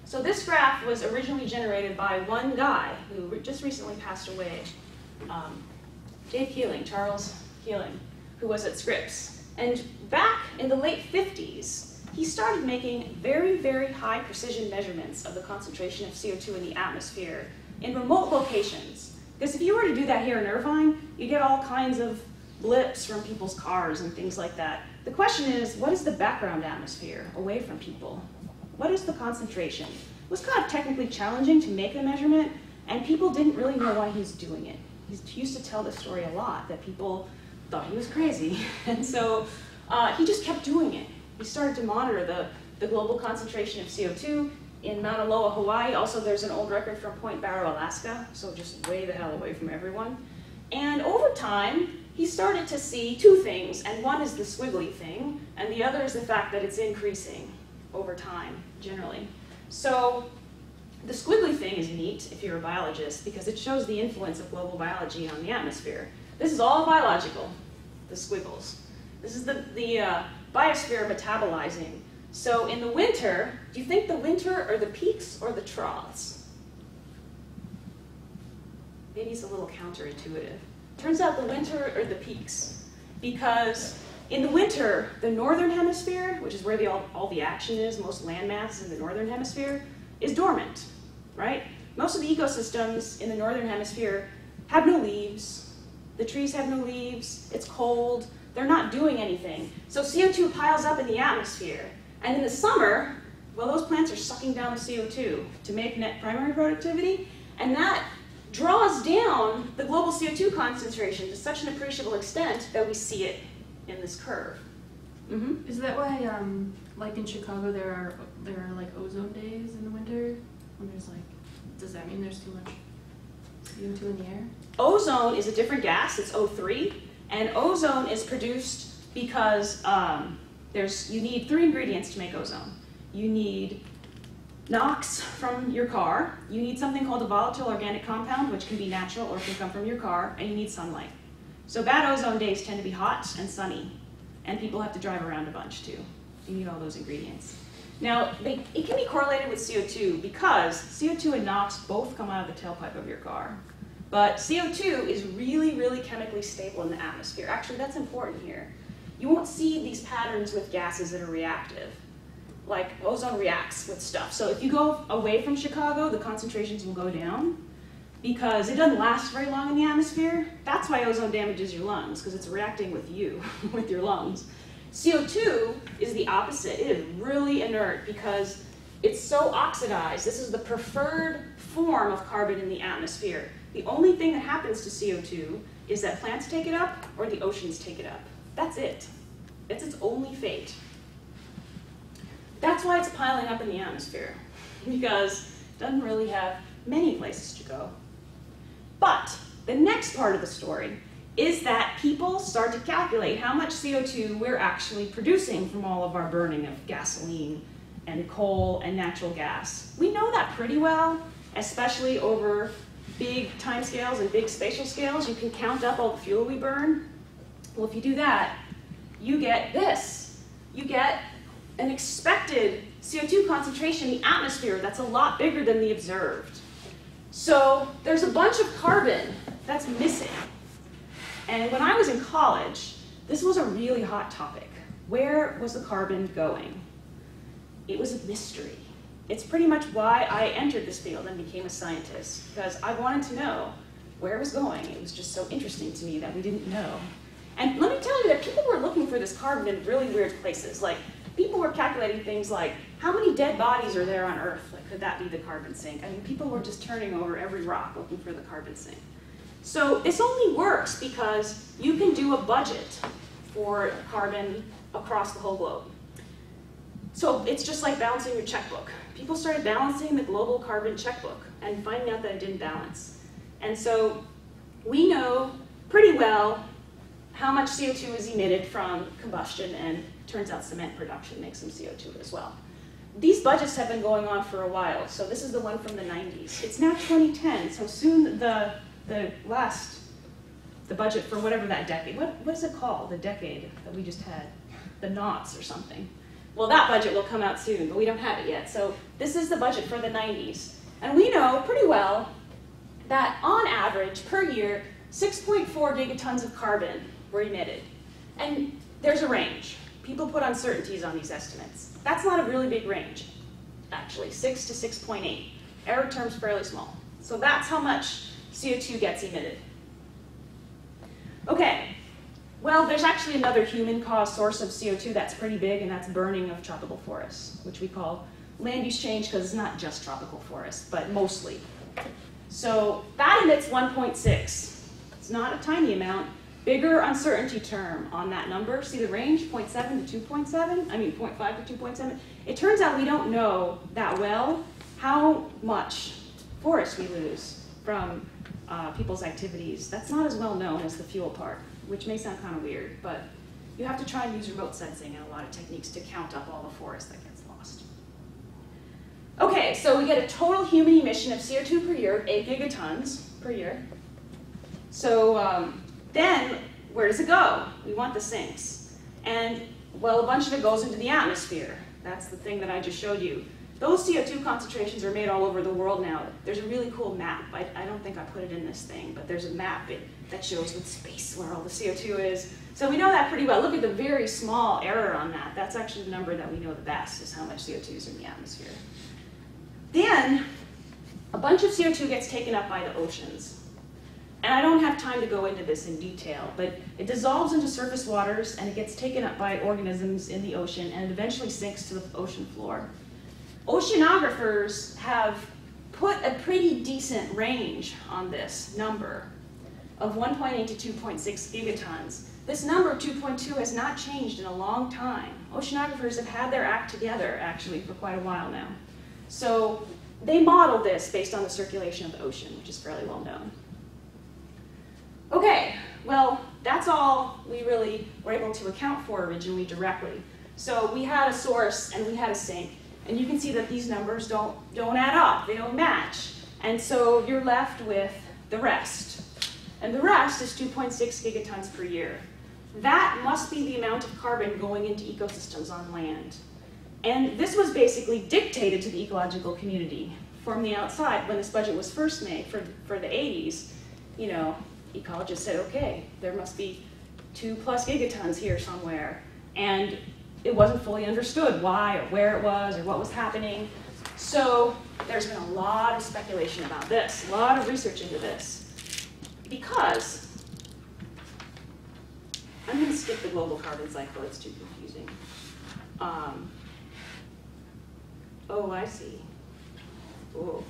So this graph was originally generated by one guy who just recently passed away, Charles Keeling, who was at Scripps. And back in the late 50s, he started making very, very high precision measurements of the concentration of CO2 in the atmosphere in remote locations. Because if you were to do that here in Irvine, you get all kinds of blips from people's cars and things like that. The question is, what is the background atmosphere away from people? What is the concentration? It was kind of technically challenging to make the measurement, and people didn't really know why he was doing it. He used to tell this story a lot, that people thought he was crazy. And so he just kept doing it. He started to monitor the global concentration of CO2 in Mauna Loa, Hawaii. Also, there's an old record from Point Barrow, Alaska, so just way the hell away from everyone. And over time, he started to see two things, and one is the squiggly thing, and the other is the fact that it's increasing over time, generally. So the squiggly thing is neat if you're a biologist, because it shows the influence of global biology on the atmosphere. This is all biological, the squiggles. This is the biosphere metabolizing. So in the winter, do you think the winter are the peaks or the troughs? Maybe it's a little counterintuitive. Turns out the winter are the peaks, because in the winter, the northern hemisphere, which is where all the action is, most land mass in the northern hemisphere, is dormant, right? Most of the ecosystems in the northern hemisphere have no leaves. The trees have no leaves, it's cold, they're not doing anything. So CO2 piles up in the atmosphere. And in the summer, well, those plants are sucking down the CO2 to make net primary productivity, and that draws down the global CO2 concentration to such an appreciable extent that we see it in this curve. Mm-hmm.
Is that why, like in Chicago, there are like ozone days in the winter? When there's like, does that mean there's too much CO2 in the air?
Ozone is a different gas, it's O3, and ozone is produced because you need 3 ingredients to make ozone. You need NOx from your car, you need something called a volatile organic compound, which can be natural or can come from your car, and you need sunlight. So bad ozone days tend to be hot and sunny, and people have to drive around a bunch too. You need all those ingredients. Now, it can be correlated with CO2 because CO2 and NOx both come out of the tailpipe of your car. But CO2 is really, really chemically stable in the atmosphere. Actually, that's important here. You won't see these patterns with gases that are reactive. Like ozone reacts with stuff. So if you go away from Chicago, the concentrations will go down because it doesn't last very long in the atmosphere. That's why ozone damages your lungs, because it's reacting with you, with your lungs. CO2 is the opposite. It is really inert because it's so oxidized. This is the preferred form of carbon in the atmosphere. The only thing that happens to CO2 is that plants take it up or the oceans take it up. That's it. That's its only fate. That's why it's piling up in the atmosphere, because it doesn't really have many places to go. But the next part of the story is that people start to calculate how much CO2 we're actually producing from all of our burning of gasoline and coal and natural gas. We know that pretty well, especially over big time scales and big spatial scales. You can count up all the fuel we burn. Well, if you do that, you get this. You get an expected CO2 concentration in the atmosphere that's a lot bigger than the observed. So there's a bunch of carbon that's missing. And when I was in college, this was a really hot topic. Where was the carbon going? It was a mystery. It's pretty much why I entered this field and became a scientist, because I wanted to know where it was going. It was just so interesting to me that we didn't know. And let me tell you that people were looking for this carbon in really weird places. Like, people were calculating things like, how many dead bodies are there on Earth? Like, could that be the carbon sink? I mean, people were just turning over every rock looking for the carbon sink. So this only works because you can do a budget for carbon across the whole globe. So it's just like balancing your checkbook. People started balancing the global carbon checkbook and finding out that it didn't balance. And so we know pretty well how much CO2 is emitted from combustion, and turns out cement production makes some CO2 as well. These budgets have been going on for a while, so this is the one from the 90s. It's now 2010, so soon the budget for whatever that decade, what is it called, the decade that we just had? The noughts or something. Well, that budget will come out soon, but we don't have it yet. So this is the budget for the 90s. And we know pretty well that on average, per year, 6.4 gigatons of carbon were emitted. And there's a range. People put uncertainties on these estimates. That's not a really big range, actually, 6 to 6.8. Error term's fairly small. So that's how much CO2 gets emitted. Okay, well, there's actually another human-caused source of CO2 that's pretty big, and that's burning of tropical forests, which we call land use change, because it's not just tropical forests, but mostly. So that emits 1.6. It's not a tiny amount. Bigger uncertainty term on that number. See the range, 0.7 to 2.7? I mean, 0.5 to 2.7. It turns out we don't know that well how much forest we lose from people's activities. That's not as well known as the fuel part, which may sound kind of weird, but you have to try and use remote sensing and a lot of techniques to count up all the forest that gets lost. Okay, so we get a total human emission of CO2 per year of 8 gigatons per year. So then, where does it go? We want the sinks. And, well, a bunch of it goes into the atmosphere. That's the thing that I just showed you. Those CO2 concentrations are made all over the world now. There's a really cool map. I don't think I put it in this thing, but there's a map that shows with space where all the CO2 is. So we know that pretty well. Look at the very small error on that. That's actually the number that we know the best, is how much CO2 is in the atmosphere. Then, a bunch of CO2 gets taken up by the oceans. And I don't have time to go into this in detail, but it dissolves into surface waters and it gets taken up by organisms in the ocean and it eventually sinks to the ocean floor. Oceanographers have put a pretty decent range on this number of 1.8 to 2.6 gigatons. This number, 2.2, has not changed in a long time. Oceanographers have had their act together, actually, for quite a while now. So they modeled this based on the circulation of the ocean, which is fairly well known. Okay, well, that's all we really were able to account for originally directly. So we had a source and we had a sink, and you can see that these numbers don't add up, they don't match. And so you're left with the rest. and the rest is 2.6 gigatons per year. That must be the amount of carbon going into ecosystems on land. And this was basically dictated to the ecological community from the outside. When this budget was first made for the 80s, you know, ecologists said, okay, there must be 2+ gigatons here somewhere. And it wasn't fully understood why or where it was or what was happening. So there's been a lot of speculation about this, a lot of research into this. Because, I'm going to skip the global carbon cycle, it's too confusing. Oh, I see. Oh.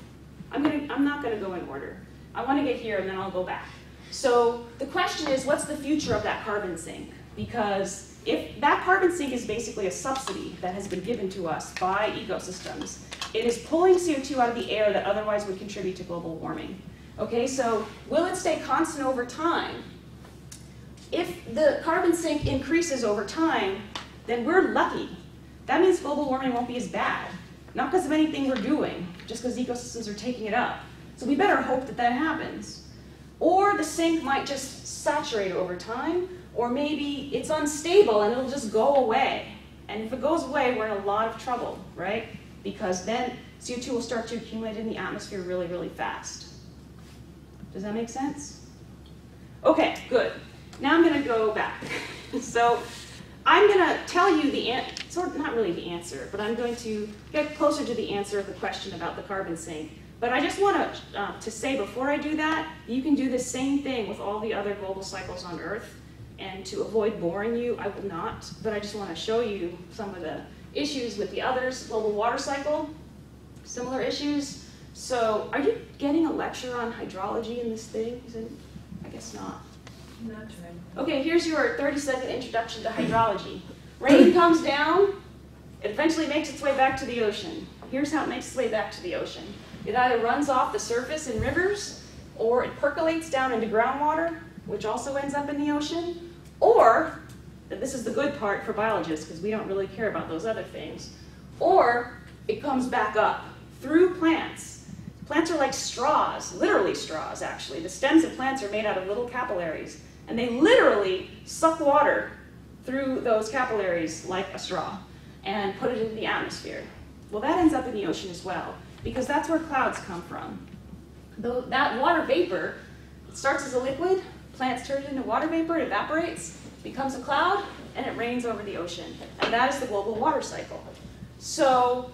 I'm not going to go in order. I want to get here and then I'll go back. So the question is, what's the future of that carbon sink? Because if that carbon sink is basically a subsidy that has been given to us by ecosystems, it is pulling CO2 out of the air that otherwise would contribute to global warming. Okay, so will it stay constant over time? If the carbon sink increases over time, then we're lucky. That means global warming won't be as bad. Not because of anything we're doing, just because ecosystems are taking it up. So we better hope that that happens. Or the sink might just saturate over time, or maybe it's unstable and it'll just go away. And if it goes away, we're in a lot of trouble, right? Because then CO2 will start to accumulate in the atmosphere really, really fast. Does that make sense? Okay, good. Now I'm going to go back. So I'm going to tell you the not really the answer, but I'm going to get closer to the answer of the question about the carbon sink. But I just want to say before I do that, you can do the same thing with all the other global cycles on Earth. And to avoid boring you, I will not, but I just want to show you some of the issues with the others. Global water cycle, similar issues. So are you getting a lecture on hydrology in this thing? I guess not.
Not right.
Okay, here's your 30-second introduction to hydrology. Rain comes down, it eventually makes its way back to the ocean. Here's how it makes its way back to the ocean. It either runs off the surface in rivers, or it percolates down into groundwater, which also ends up in the ocean, or, this is the good part for biologists because we don't really care about those other things, or it comes back up through plants. Plants are like straws, literally straws actually. The stems of plants are made out of little capillaries, and they literally suck water through those capillaries like a straw and put it into the atmosphere. Well, that ends up in the ocean as well, because that's where clouds come from. Though that water vapor, it starts as a liquid, plants turn it into water vapor, it evaporates, becomes a cloud, and it rains over the ocean. And that is the global water cycle. So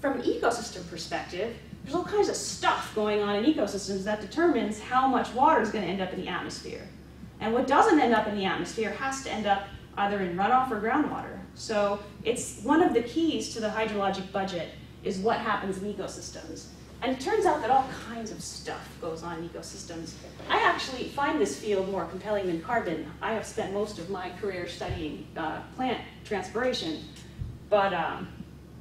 from an ecosystem perspective, there's all kinds of stuff going on in ecosystems that determines how much water is going to end up in the atmosphere. And what doesn't end up in the atmosphere has to end up either in runoff or groundwater. So it's one of the keys to the hydrologic budget is what happens in ecosystems. And it turns out that all kinds of stuff goes on in ecosystems. I actually find this field more compelling than carbon. I have spent most of my career studying plant transpiration, but I'm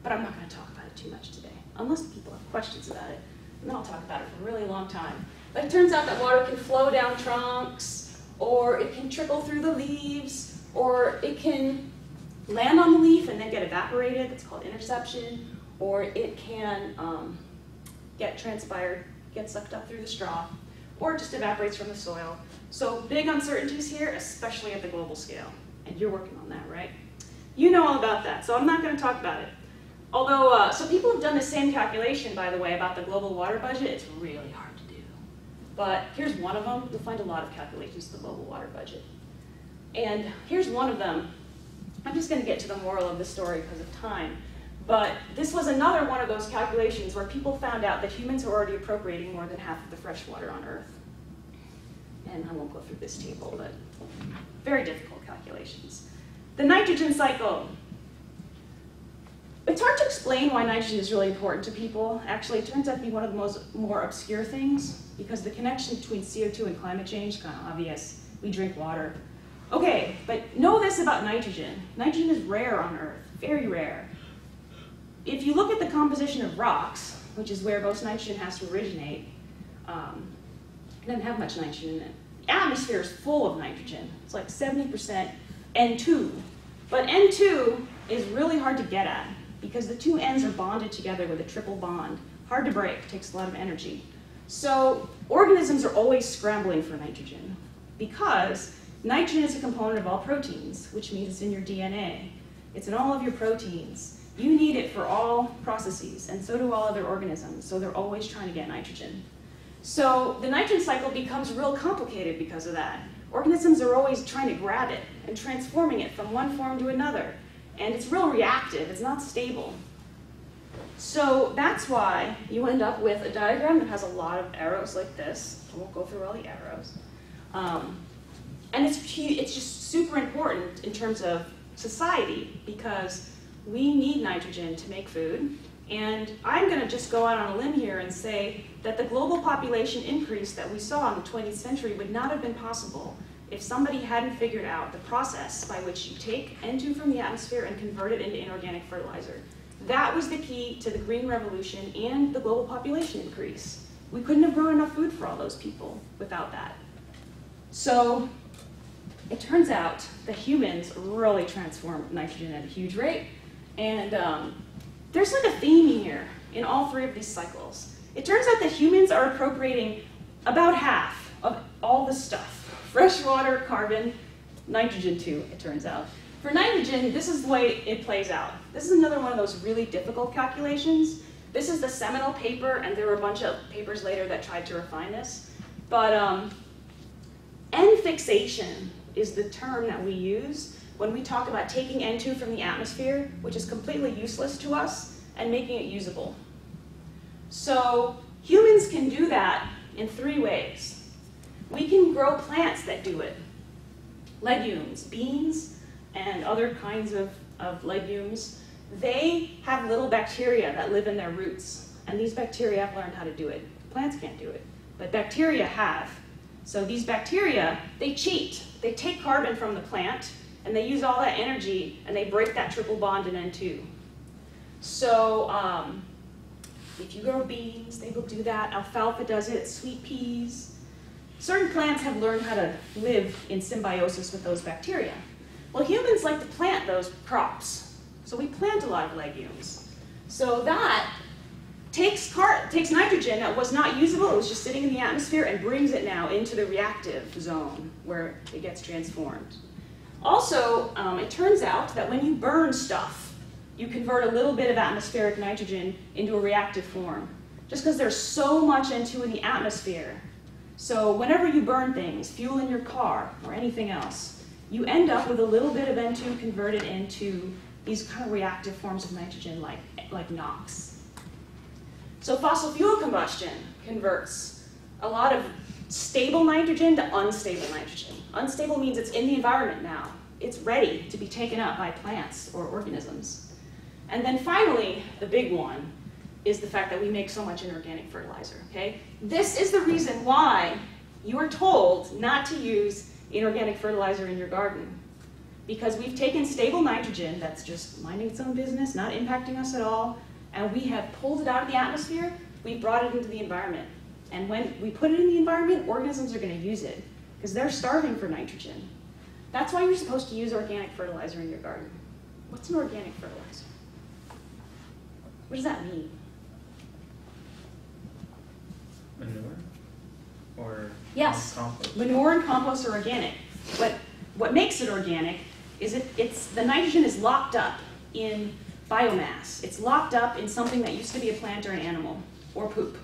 not going to talk about it too much today, unless people have questions about it. And then I'll talk about it for a really long time. But it turns out that water can flow down trunks, or it can trickle through the leaves, or it can land on the leaf and then get evaporated. It's called interception. Or it can get transpired, get sucked up through the straw, or it just evaporates from the soil. So big uncertainties here, especially at the global scale. And you're working on that, right? You know all about that, so I'm not going to talk about it. Although, so people have done the same calculation, by the way, about the global water budget. It's really hard to do. But here's one of them. You'll find a lot of calculations to the global water budget. And here's one of them. I'm just going to get to the moral of the story because of time. But this was another one of those calculations where people found out that humans are already appropriating more than half of the fresh water on Earth. And I won't go through this table, but very difficult calculations. The nitrogen cycle. It's hard to explain why nitrogen is really important to people. Actually, it turns out to be one of the more obscure things because the connection between CO2 and climate change is kind of obvious. We drink water. Okay, but know this about nitrogen. Nitrogen is rare on Earth, very rare. If you look at the composition of rocks, which is where most nitrogen has to originate, it doesn't have much nitrogen in it. The atmosphere is full of nitrogen. It's like 70% N2. But N2 is really hard to get at because the two ends are bonded together with a triple bond. Hard to break, takes a lot of energy. So organisms are always scrambling for nitrogen because nitrogen is a component of all proteins, which means it's in your DNA. It's in all of your proteins. You need it for all processes, and so do all other organisms, so they're always trying to get nitrogen. So the nitrogen cycle becomes real complicated because of that. Organisms are always trying to grab it and transforming it from one form to another, and it's real reactive, it's not stable. So that's why you end up with a diagram that has a lot of arrows like this. I won't go through all the arrows. And it's just super important in terms of society because we need nitrogen to make food. And I'm going to just go out on a limb here and say that the global population increase that we saw in the 20th century would not have been possible if somebody hadn't figured out the process by which you take N2 from the atmosphere and convert it into inorganic fertilizer. That was the key to the Green Revolution and the global population increase. We couldn't have grown enough food for all those people without that. So it turns out that humans really transform nitrogen at a huge rate. And there's like a theme here in all three of these cycles. It turns out that humans are appropriating about half of all the stuff. Fresh water, carbon, nitrogen too, it turns out. For nitrogen, this is the way it plays out. This is another one of those really difficult calculations. This is the seminal paper, and there were a bunch of papers later that tried to refine this. But N fixation is the term that we use when we talk about taking N2 from the atmosphere, which is completely useless to us, and making it usable. So humans can do that in three ways. We can grow plants that do it. Legumes, beans, and other kinds of legumes, they have little bacteria that live in their roots. And these bacteria have learned how to do it. Plants can't do it, but bacteria have. So these bacteria, they cheat. They take carbon from the plant, and they use all that energy, and they break that triple bond in N2. So if you grow beans, they will do that. Alfalfa does it, sweet peas. Certain plants have learned how to live in symbiosis with those bacteria. Well, humans like to plant those crops. So we plant a lot of legumes. So that takes nitrogen that was not usable, it was just sitting in the atmosphere, and brings it now into the reactive zone where it gets transformed. Also, it turns out that when you burn stuff, you convert a little bit of atmospheric nitrogen into a reactive form, just because there's so much N2 in the atmosphere. So whenever you burn things, fuel in your car or anything else, you end up with a little bit of N2 converted into these kind of reactive forms of nitrogen like NOx. So fossil fuel combustion converts a lot of stable nitrogen to unstable nitrogen. Unstable means it's in the environment now. It's ready to be taken up by plants or organisms. And then finally, the big one is the fact that we make so much inorganic fertilizer, okay? This is the reason why you are told not to use inorganic fertilizer in your garden. Because we've taken stable nitrogen that's just minding its own business, not impacting us at all, and we have pulled it out of the atmosphere, we brought it into the environment. And when we put it in the environment, organisms are going to use it, because they're starving for nitrogen. That's why you're supposed to use organic fertilizer in your garden. What's an organic fertilizer? What does that mean?
Manure? Or
Yes,
compost?
manure and compost are organic. What makes it organic is the nitrogen is locked up in biomass. It's locked up in something that used to be a plant or an animal, or poop.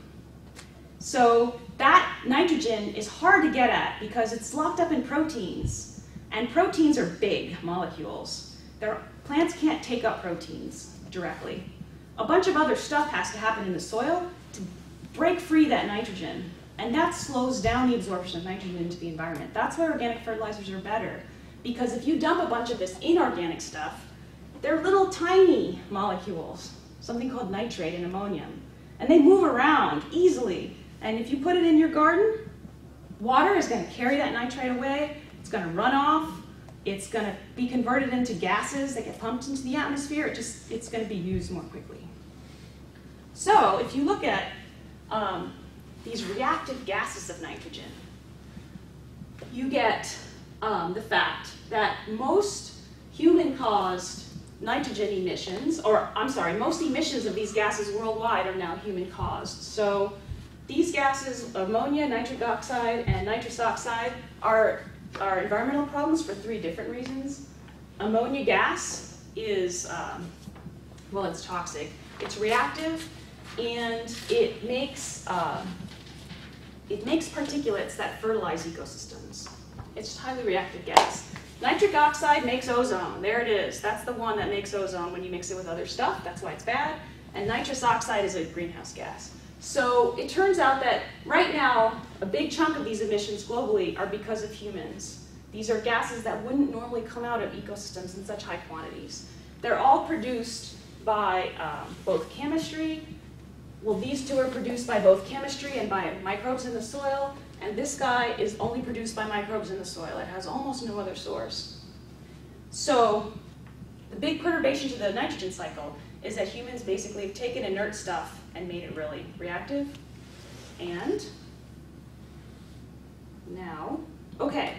So that nitrogen is hard to get at because it's locked up in proteins. And proteins are big molecules. Plants can't take up proteins directly. A bunch of other stuff has to happen in the soil to break free that nitrogen. And that slows down the absorption of nitrogen into the environment. That's why organic fertilizers are better. Because if you dump a bunch of this inorganic stuff, they're little tiny molecules, something called nitrate and ammonium. And they move around easily. And if you put it in your garden, water is going to carry that nitrate away. It's going to run off. It's going to be converted into gases that get pumped into the atmosphere. It's going to be used more quickly. So if you look at these reactive gases of nitrogen, you get the fact that most human-caused nitrogen emissions, or I'm sorry, most emissions of these gases worldwide are now human-caused. So These gases, ammonia, nitric oxide, and nitrous oxide, are environmental problems for 3 different reasons. Ammonia gas is, well, it's toxic. It's reactive, and it makes particulates that fertilize ecosystems. It's highly reactive gas. Nitric oxide makes ozone. There it is. That's the one that makes ozone when you mix it with other stuff. That's why it's bad. And nitrous oxide is a greenhouse gas. So it turns out that right now, a big chunk of these emissions globally are because of humans. These are gases that wouldn't normally come out of ecosystems in such high quantities. They're all produced by both chemistry. Well, these 2 are produced by both chemistry and by microbes in the soil. And this guy is only produced by microbes in the soil. It has almost no other source. So the big perturbation to the nitrogen cycle is that humans basically have taken inert stuff and made it really reactive. And now, okay.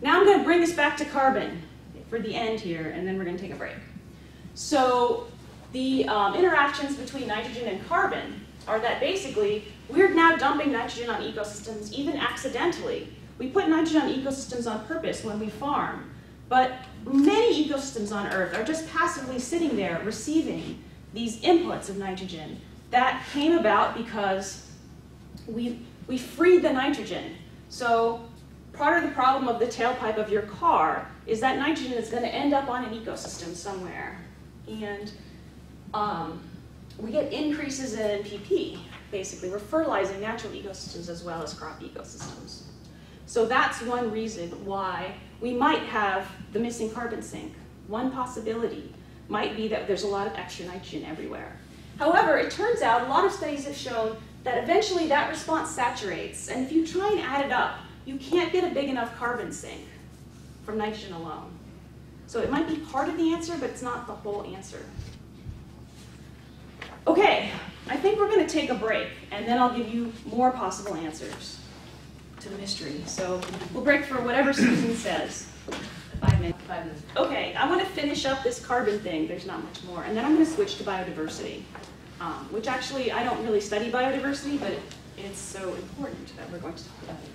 Now I'm going to bring this back to carbon for the end here, and then we're going to take a break. So the interactions between nitrogen and carbon are that basically we're now dumping nitrogen on ecosystems even accidentally. We put nitrogen on ecosystems on purpose when we farm, but many ecosystems on Earth are just passively sitting there receiving these inputs of nitrogen that came about because we freed the nitrogen. So part of the problem of the tailpipe of your car is that nitrogen is going to end up on an ecosystem somewhere. And we get increases in NPP. Basically, we're fertilizing natural ecosystems as well as crop ecosystems. So that's one reason why we might have the missing carbon sink. One possibility might be that there's a lot of extra nitrogen everywhere. However, it turns out a lot of studies have shown that eventually that response saturates, and if you try and add it up, you can't get a big enough carbon sink from nitrogen alone. So it might be part of the answer, but it's not the whole answer. Okay, I think we're going to take a break, and then I'll give you more possible answers to the mystery. So we'll break for whatever Susan says. 5 minutes. 5 minutes. Okay, I want to finish up this carbon thing. There's not much more. And then I'm going to switch to biodiversity, which actually I don't really study biodiversity, but it's so important that we're going to talk about it.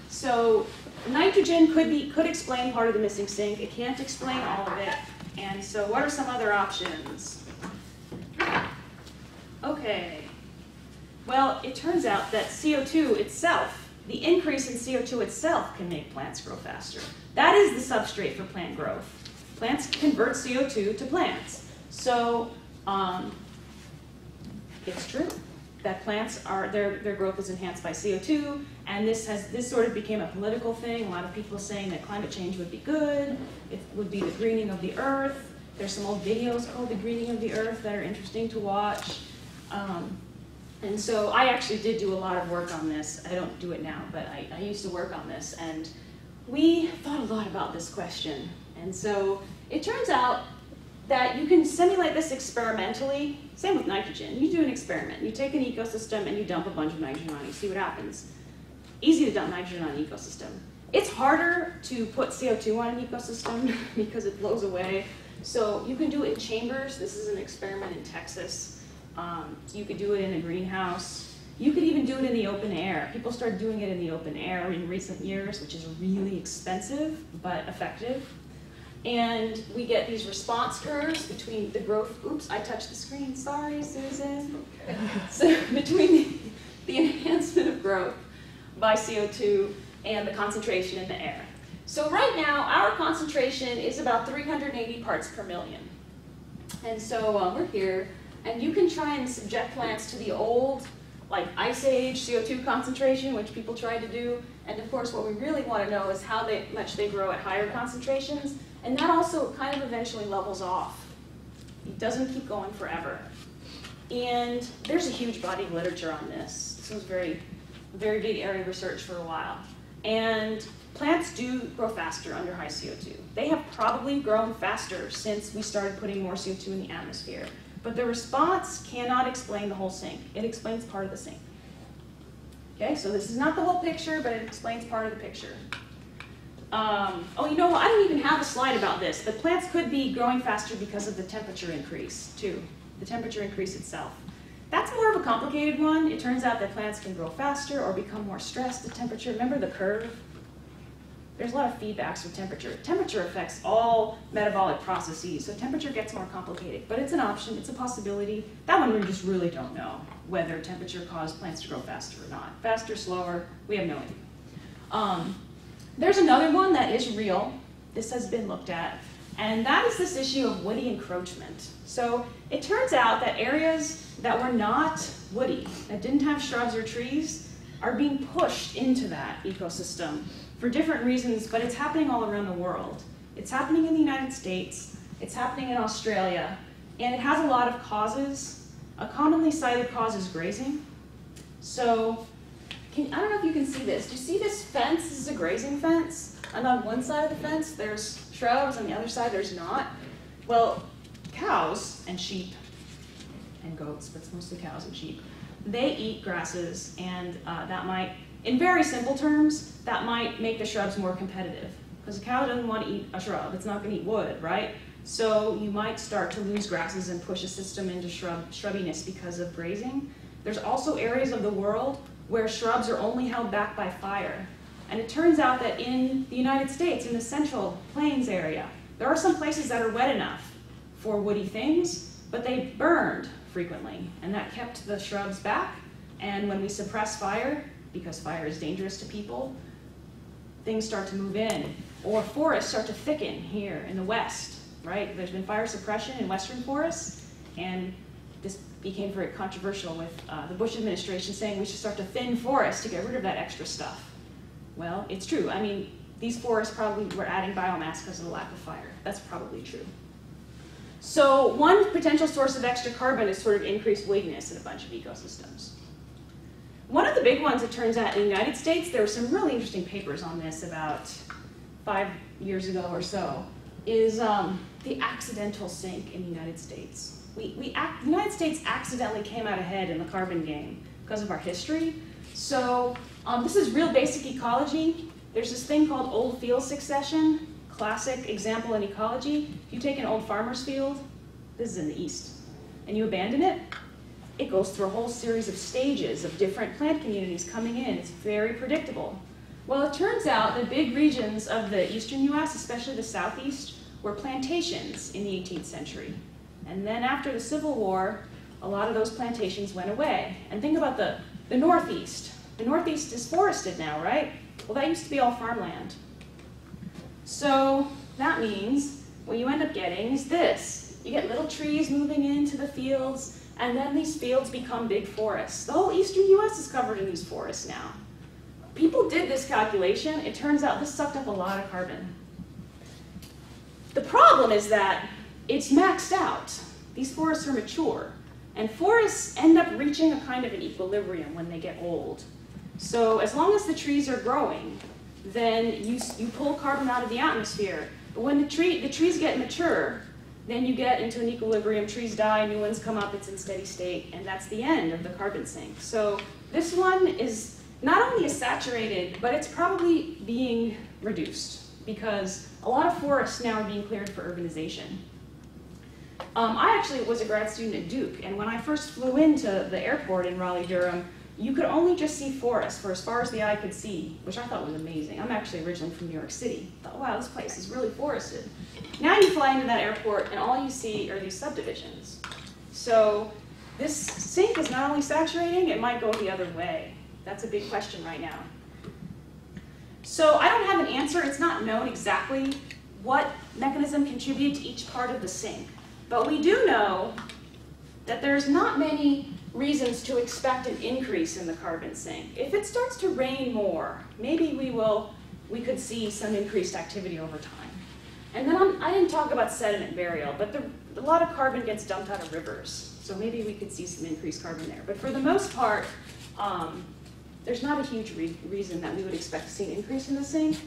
So nitrogen could explain part of the missing sink. It can't explain all of it. And so what are some other options? Okay. Well, it turns out that CO2 itself, the increase in CO2 itself can make plants grow faster. That is the substrate for plant growth. Plants convert CO2 to plants. So it's true that plants are, their growth is enhanced by CO2, and this sort of became a political thing. A lot of people saying that climate change would be good, it would be the greening of the earth. There's some old videos called The Greening of the Earth that are interesting to watch. And so I actually did do a lot of work on this. I don't do it now, but I used to work on this, and we thought a lot about this question. And so it turns out that you can simulate this experimentally. Same with nitrogen. You do an experiment. You take an ecosystem and you dump a bunch of nitrogen on it. You see what happens. Easy to dump nitrogen on an ecosystem. It's harder to put CO2 on an ecosystem because it blows away. So you can do it in chambers. This is an experiment in Texas. You could do it in a greenhouse. You could even do it in the open air. People started doing it in the open air in recent years, which is really expensive but effective. And we get these response curves between the growth, oops, I touched the screen, sorry, Susan. So between the enhancement of growth by CO2 and the concentration in the air. So right now, our concentration is about 380 parts per million. And so we're here, and you can try and subject plants to the old, like Ice Age CO2 concentration, which people tried to do. And of course, what we really want to know is how much they grow at higher concentrations. And that also kind of eventually levels off. It doesn't keep going forever. And there's a huge body of literature on this. This was very big area of research for a while. And plants do grow faster under high CO2. They have probably grown faster since we started putting more CO2 in the atmosphere. But the response cannot explain the whole sink. It explains part of the sink. Okay, so this is not the whole picture, but it explains part of the picture. Oh, you know what? I don't even have a slide about this, but plants could be growing faster because of the temperature increase, too. The temperature increase itself. That's more of a complicated one. It turns out that plants can grow faster or become more stressed at temperature. Remember the curve? There's a lot of feedbacks with temperature. Temperature affects all metabolic processes, so temperature gets more complicated. But it's an option, it's a possibility. That one we just really don't know whether temperature caused plants to grow faster or not. Faster, slower, we have no idea. There's another one that is real. This has been looked at, and that is this issue of woody encroachment. So it turns out that areas that were not woody, that didn't have shrubs or trees, are being pushed into that ecosystem for different reasons, but it's happening all around the world. It's happening in the United States, it's happening in Australia, and it has a lot of causes. A commonly cited cause is grazing. So, I don't know if you can see this. Do you see this fence? This is a grazing fence. And on one side of the fence, there's shrubs, on the other side, there's not. Well, cows and sheep and goats, but it's mostly cows and sheep, they eat grasses, and that might, in very simple terms, that might make the shrubs more competitive. Because a cow doesn't want to eat a shrub, it's not going to eat wood, right? So you might start to lose grasses and push a system into shrubbiness because of grazing. There's also areas of the world where shrubs are only held back by fire. And it turns out that in the United States, in the Central Plains area, there are some places that are wet enough for woody things, but they burned frequently, and that kept the shrubs back. And when we suppress fire, because fire is dangerous to people, things start to move in, or forests start to thicken here in the West, right? There's been fire suppression in Western forests, and this became very controversial with the Bush administration saying we should start to thin forests to get rid of that extra stuff. Well, it's true. I mean, these forests probably were adding biomass because of the lack of fire. That's probably true. So one potential source of extra carbon is sort of increased woodiness in a bunch of ecosystems. One of the big ones, it turns out, in the United States, there were some really interesting papers on this about 5 years ago or so, is the accidental sink in the United States. The United States accidentally came out ahead in the carbon game because of our history. So this is real basic ecology. There's this thing called old field succession, classic example in ecology. If you take an old farmer's field, this is in the east, and you abandon it, it goes through a whole series of stages of different plant communities coming in. It's very predictable. Well, it turns out that big regions of the eastern US, especially the southeast, were plantations in the 18th century. And then after the Civil War, a lot of those plantations went away. And think about the Northeast. The Northeast is forested now, right? Well, that used to be all farmland. So that means what you end up getting is this. You get little trees moving into the fields, and then these fields become big forests. The whole eastern US is covered in these forests now. People did this calculation. It turns out this sucked up a lot of carbon. The problem is that it's maxed out. These forests are mature. And forests end up reaching a kind of an equilibrium when they get old. So as long as the trees are growing, then you pull carbon out of the atmosphere. But when the trees get mature, then you get into an equilibrium, trees die, new ones come up, it's in steady state, and that's the end of the carbon sink. So this one is not only is saturated, but it's probably being reduced because a lot of forests now are being cleared for urbanization. I actually was a grad student at Duke, and when I first flew into the airport in Raleigh-Durham, you could only just see forests for as far as the eye could see, which I thought was amazing. I'm actually originally from New York City. I thought, wow, this place is really forested. Now you fly into that airport, and all you see are these subdivisions. So this sink is not only saturating, it might go the other way. That's a big question right now. So I don't have an answer. It's not known exactly what mechanism contributed to each part of the sink. But we do know that there's not many reasons to expect an increase in the carbon sink. If it starts to rain more, maybe we could see some increased activity over time. And then I didn't talk about sediment burial, but a lot of carbon gets dumped out of rivers. So maybe we could see some increased carbon there. But for the most part, there's not a huge reason that we would expect to see an increase in the sink.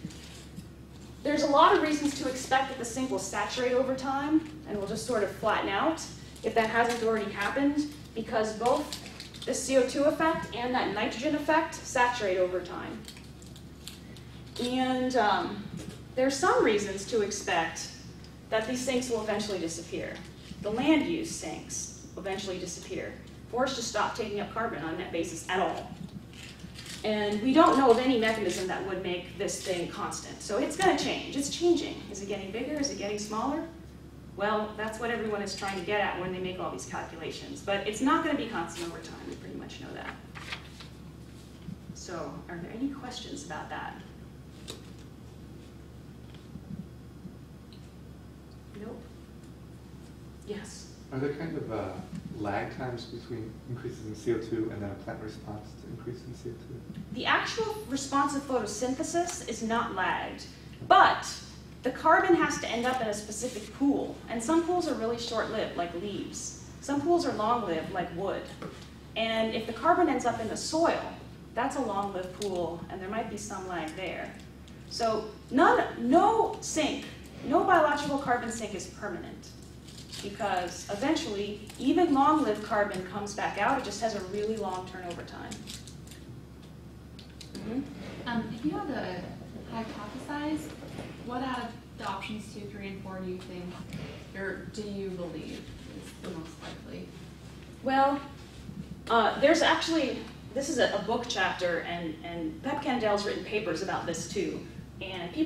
There's a lot of reasons to expect that the sink will saturate over time and will just sort of flatten out if that hasn't already happened, because both the CO2 effect and that nitrogen effect saturate over time. And there's some reasons to expect that these sinks will eventually disappear. The land use sinks will eventually disappear. forced to stop taking up carbon on a net basis at all. And we don't know of any mechanism that would make this thing constant. So it's going to change. It's changing. Is it getting bigger? Is it getting smaller? Well, that's what everyone is trying to get at when they make all these calculations. But it's not going to be constant over time. We pretty much know that. So are there any questions about that? Nope. Yes?
Are there kind of lag times between increases in CO2 and then a plant response to increase in CO2?
The actual response of photosynthesis is not lagged, but the carbon has to end up in a specific pool. And some pools are really short-lived, like leaves. Some pools are long-lived, like wood. And if the carbon ends up in the soil, that's a long-lived pool, and there might be some lag there. So no sink, no biological carbon sink is permanent, because eventually, even long-lived carbon comes back out. It just has a really long turnover time.
If you had to hypothesize, what out of the options 2, 3, and 4 do you think, or do you believe is the most likely?
Well, there's actually, this is a book chapter, and Pep Candel's written papers about this too. And he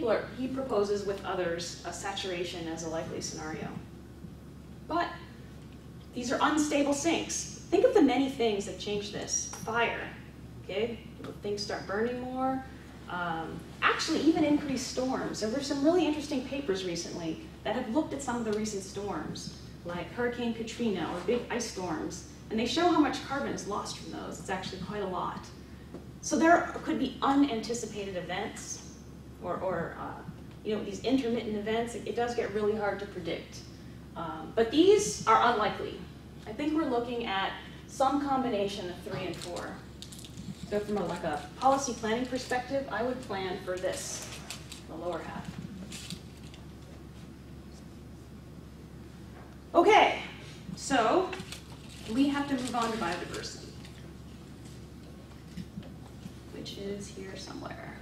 proposes with others a saturation as a likely scenario. But these are unstable sinks. Think of the many things that change this. Fire, okay? Things start burning more. Actually, even increased storms. There were some really interesting papers recently that have looked at some of the recent storms, like Hurricane Katrina or big ice storms, and they show how much carbon is lost from those. It's actually quite a lot. So there could be unanticipated events, or these intermittent events. It does get really hard to predict. But these are unlikely. I think we're looking at some combination of 3 and 4. So from a policy planning perspective, I would plan for this, the lower half. Okay, so we have to move on to biodiversity, which is here somewhere.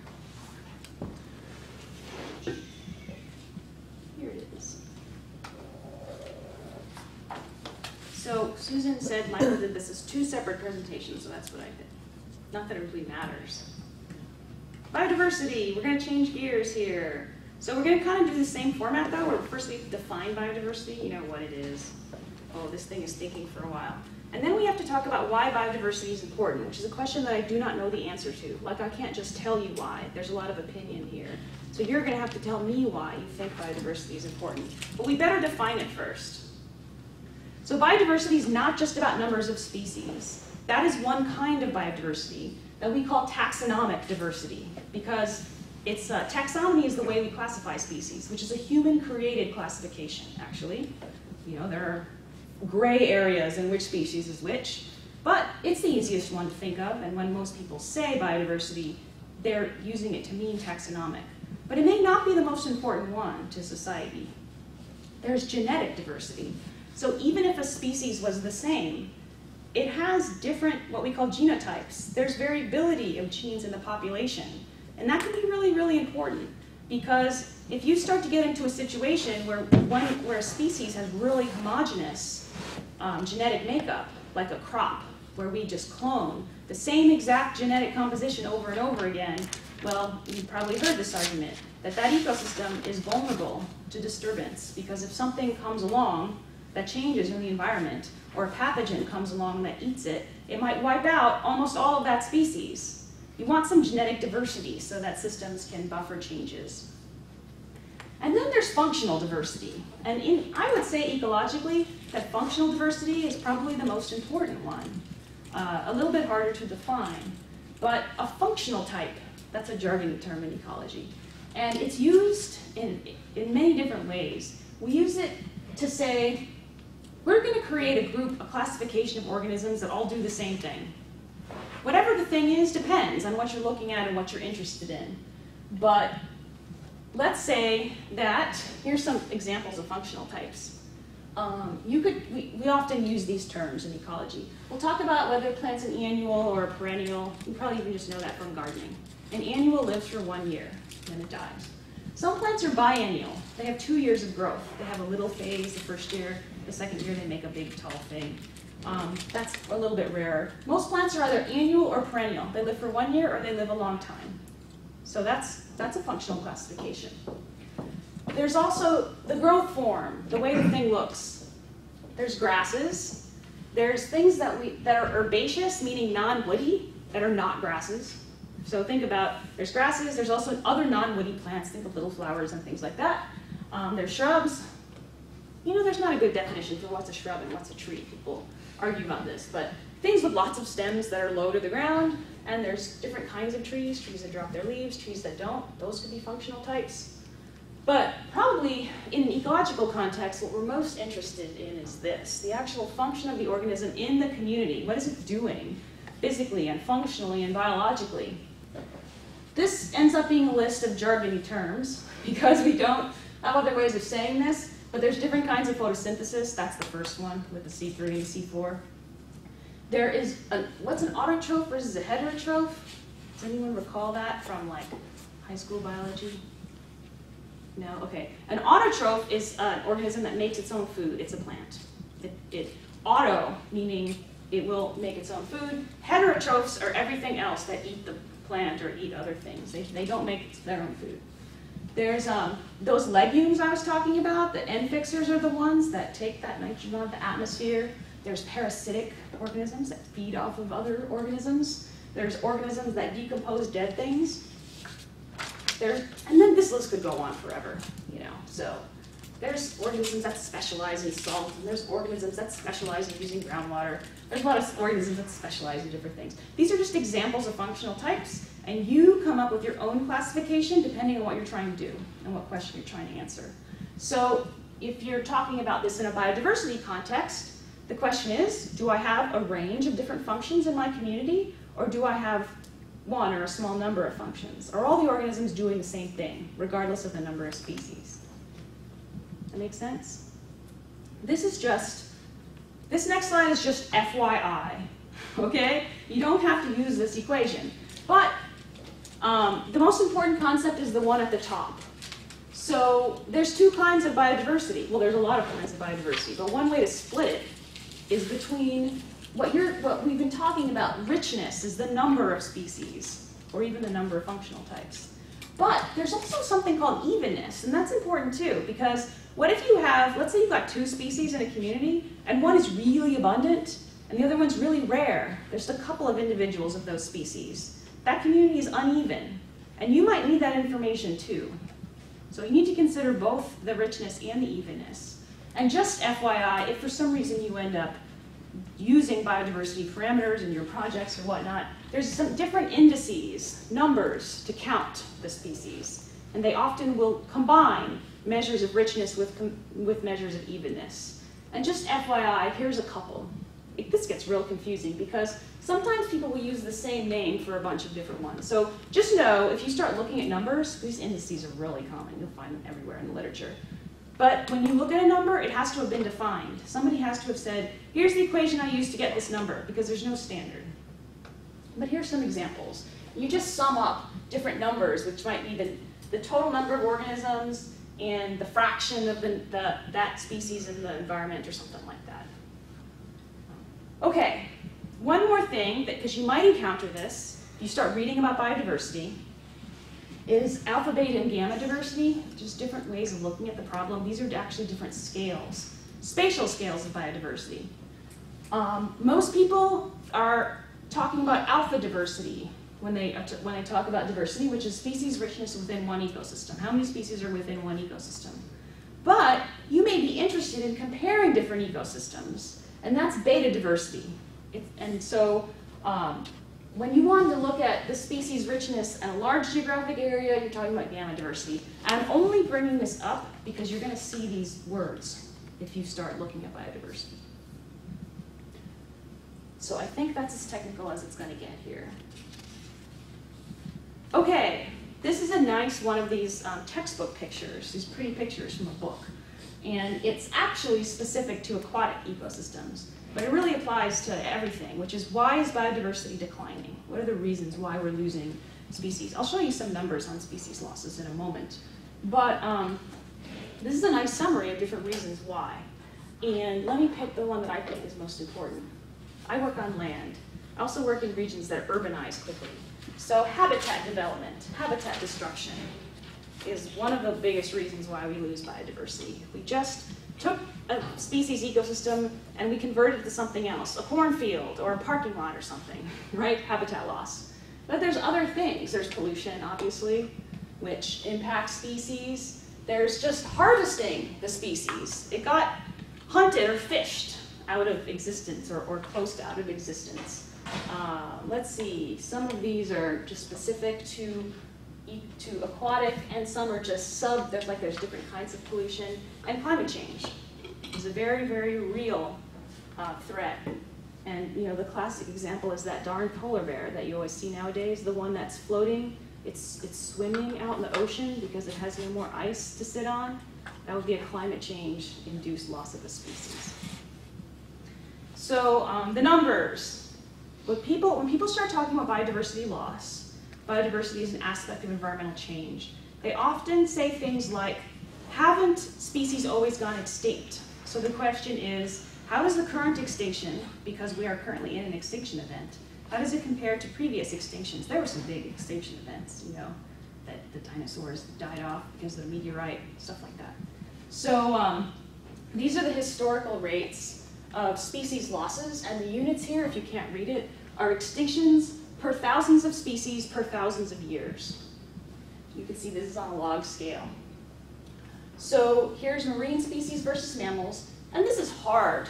Here it is. So Susan said Michael did this as 2 separate presentations, so that's what I did. Not that it really matters. Biodiversity, we're going to change gears here. So we're going to kind of do the same format though, where first we define biodiversity, you know what it is. Oh, this thing is thinking for a while. And then we have to talk about why biodiversity is important, which is a question that I do not know the answer to. Like, I can't just tell you why. There's a lot of opinion here. So you're going to have to tell me why you think biodiversity is important. But we better define it first. So biodiversity is not just about numbers of species. That is one kind of biodiversity that we call taxonomic diversity, because it's taxonomy is the way we classify species, which is a human-created classification, actually. There are gray areas in which species is which, but it's the easiest one to think of, and when most people say biodiversity, they're using it to mean taxonomic. But it may not be the most important one to society. There's genetic diversity. So even if a species was the same, it has different, what we call genotypes. There's variability of genes in the population. And that can be really, really important, because if you start to get into a situation where a species has really homogeneous genetic makeup, like a crop, where we just clone the same exact genetic composition over and over again, well, you've probably heard this argument, that ecosystem is vulnerable to disturbance, because if something comes along that changes in the environment, or a pathogen comes along that eats it, it might wipe out almost all of that species. You want some genetic diversity so that systems can buffer changes. And then there's functional diversity. And I would say ecologically that functional diversity is probably the most important one. A little bit harder to define, but a functional type, that's a jargon term in ecology. And it's used in many different ways. We use it to say, we're going to create a group, a classification of organisms that all do the same thing. Whatever the thing is depends on what you're looking at and what you're interested in. But let's say that, here's some examples of functional types. We often use these terms in ecology. We'll talk about whether a plant's an annual or a perennial. You probably even just know that from gardening. An annual lives for 1 year, then it dies. Some plants are biennial. They have 2 years of growth. They have a little phase the first year. The second year, they make a big, tall thing. That's a little bit rarer. Most plants are either annual or perennial. They live for 1 year or they live a long time. So that's a functional classification. There's also the growth form, the way the thing looks. There's grasses. There's things that are herbaceous, meaning non-woody, that are not grasses. So think about, there's grasses, there's also other non-woody plants, think of little flowers and things like that. There's shrubs. You know, there's not a good definition for what's a shrub and what's a tree. People argue about this, but things with lots of stems that are low to the ground, and there's different kinds of trees, trees that drop their leaves, trees that don't, those could be functional types. But probably in an ecological context, what we're most interested in is this, the actual function of the organism in the community. What is it doing physically and functionally and biologically? This ends up being a list of jargony terms because we don't have other ways of saying this, but there's different kinds of photosynthesis. That's the first one with the C3 and the C4. There is, what's an autotroph versus a heterotroph? Does anyone recall that from like high school biology? No? Okay. An autotroph is an organism that makes its own food. It's a plant. Auto, meaning it will make its own food. Heterotrophs are everything else that eat the plant or eat other things. They don't make their own food. There's those legumes I was talking about. The end fixers are the ones that take that nitrogen out of the atmosphere. There's parasitic organisms that feed off of other organisms. There's organisms that decompose dead things. And then this list could go on forever, you know. So there's organisms that specialize in salt, and there's organisms that specialize in using groundwater. There's a lot of organisms that specialize in different things. These are just examples of functional types, and you come up with your own classification depending on what you're trying to do and what question you're trying to answer. So if you're talking about this in a biodiversity context, the question is, do I have a range of different functions in my community, or do I have one or a small number of functions? Are all the organisms doing the same thing, regardless of the number of species? That makes sense? This next slide is just FYI, okay? You don't have to use this equation. But the most important concept is the one at the top. So there's two kinds of biodiversity. Well, there's a lot of kinds of biodiversity, but one way to split it is between what we've been talking about. Richness is the number of species, or even the number of functional types. But there's also something called evenness, and that's important too, because what if you have, let's say you've got 2 species in a community, and one is really abundant, and the other one's really rare. There's a couple of individuals of those species. That community is uneven, and you might need that information too. So you need to consider both the richness and the evenness. And just FYI, if for some reason you end up using biodiversity parameters in your projects or whatnot, there's some different indices, numbers, to count the species. And they often will combine measures of richness with measures of evenness. And just FYI, here's a couple. This gets real confusing because sometimes people will use the same name for a bunch of different ones. So just know, if you start looking at numbers, these indices are really common. You'll find them everywhere in the literature. But when you look at a number, it has to have been defined. Somebody has to have said, here's the equation I used to get this number, because there's no standard. But here's some examples. You just sum up different numbers, which might be the total number of organisms and the fraction of that species in the environment or something like that. Okay, one more thing, because you might encounter this, if you start reading about biodiversity, is alpha, beta, and gamma diversity, just different ways of looking at the problem. These are actually different scales, spatial scales of biodiversity. Most people are talking about alpha diversity when they talk about diversity, which is species richness within one ecosystem. How many species are within one ecosystem? But you may be interested in comparing different ecosystems, and that's beta diversity. When you want to look at the species richness in a large geographic area, you're talking about gamma diversity. I'm only bringing this up because you're going to see these words if you start looking at biodiversity. So I think that's as technical as it's going to get here. Okay, this is a nice one of these textbook pictures, these pretty pictures from a book. And it's actually specific to aquatic ecosystems. But it really applies to everything, which is, why is biodiversity declining? What are the reasons why we're losing species? I'll show you some numbers on species losses in a moment. But this is a nice summary of different reasons why. And let me pick the one that I think is most important. I work on land. I also work in regions that urbanize quickly. So habitat development, habitat destruction is one of the biggest reasons why we lose biodiversity. We just took a species ecosystem and we converted it to something else, a cornfield or a parking lot or something, right? Habitat loss. But there's other things. There's pollution, obviously, which impacts species. There's just harvesting the species. It got hunted or fished out of existence or close to out of existence. Let's see, some of these are just specific to aquatic and some are just there's different kinds of pollution. And climate change is a very, very real threat. And the classic example is that darn polar bear that you always see nowadays, the one that's floating. It's swimming out in the ocean because it has no more ice to sit on. That would be a climate change-induced loss of a species. So the numbers. When people start talking about biodiversity loss, biodiversity is an aspect of environmental change, they often say things like, haven't species always gone extinct? So the question is, how does the current extinction, because we are currently in an extinction event, how does it compare to previous extinctions? There were some big extinction events, that the dinosaurs died off because of the meteorite, stuff like that. So these are the historical rates of species losses, and the units here, if you can't read it, are extinctions per thousands of species per thousands of years. You can see this is on a log scale. So here's marine species versus mammals, and this is hard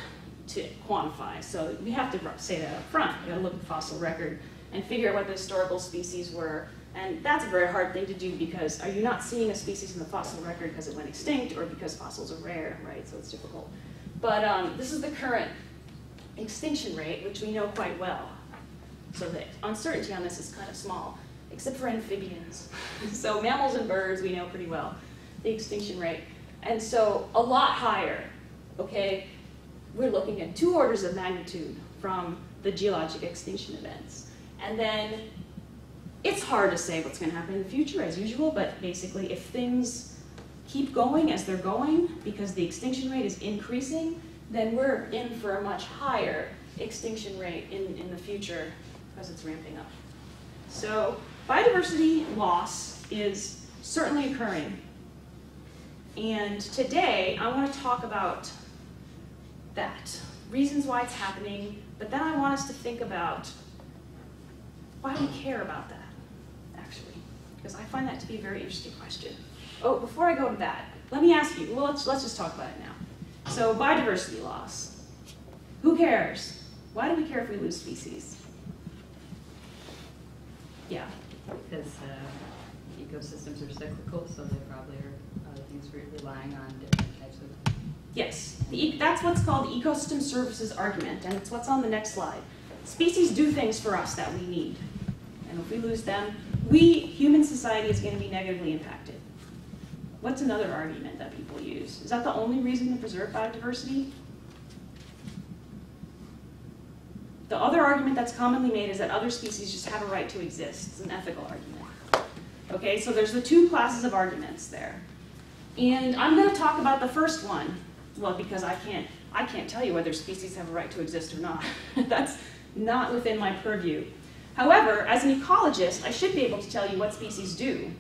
to quantify, so we have to say that up front. We gotta look at the fossil record and figure out what the historical species were, and that's a very hard thing to do because are you not seeing a species in the fossil record because it went extinct or because fossils are rare, right? So it's difficult. But this is the current extinction rate, which we know quite well. So the uncertainty on this is kind of small, except for amphibians. So mammals and birds, we know pretty well, the extinction rate. And so a lot higher, okay? We're looking at 2 orders of magnitude from the geologic extinction events. And then it's hard to say what's going to happen in the future, as usual, but basically if things keep going as they're going, because the extinction rate is increasing, then we're in for a much higher extinction rate in the future because it's ramping up. So biodiversity loss is certainly occurring. And today I want to talk about that, reasons why it's happening, but then I want us to think about why do we care about that, actually? Because I find that to be a very interesting question. Oh, before I go to that, let me ask you, well, let's just talk about it now. So biodiversity loss. Who cares? Why do we care if we lose species? Yeah.
Because ecosystems are cyclical, so they probably are other things relying on different types of...
Yes, that's what's called the ecosystem services argument, and it's what's on the next slide. Species do things for us that we need, and if we lose them, human society is going to be negatively impacted. What's another argument that people use? Is that the only reason to preserve biodiversity? The other argument that's commonly made is that other species just have a right to exist. It's an ethical argument. Okay, so there's the 2 classes of arguments there. And I'm going to talk about the first one. Well, because I can't tell you whether species have a right to exist or not. That's not within my purview. However, as an ecologist, I should be able to tell you what species do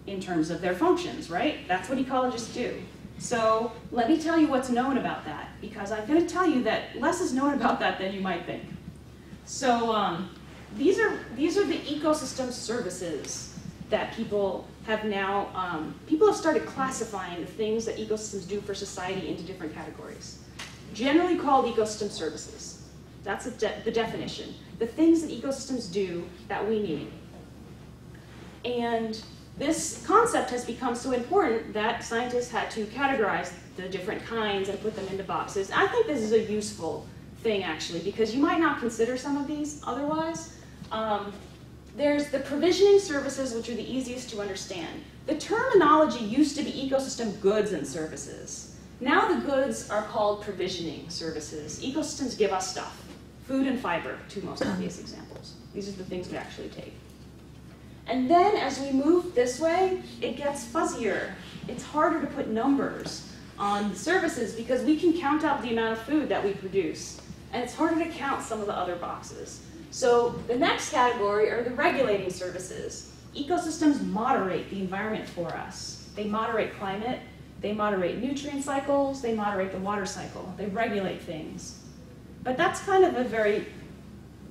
in terms of their functions, right? That's what ecologists do. So let me tell you what's known about that, because I'm going to tell you that less is known about that than you might think. So these are the ecosystem services that people have now, people have started classifying the things that ecosystems do for society into different categories. Generally called ecosystem services. That's the definition. The things that ecosystems do that we need. And this concept has become so important that scientists had to categorize the different kinds and put them into boxes. I think this is a useful thing, actually, because you might not consider some of these otherwise. There's the provisioning services, which are the easiest to understand. The terminology used to be ecosystem goods and services. Now the goods are called provisioning services. Ecosystems give us stuff. Food and fiber, 2 most obvious examples. These are the things we actually take. And then as we move this way, it gets fuzzier. It's harder to put numbers on the services because we can count out the amount of food that we produce. And it's harder to count some of the other boxes. So the next category are the regulating services. Ecosystems moderate the environment for us. They moderate climate, they moderate nutrient cycles, they moderate the water cycle, they regulate things. But that's kind of a very,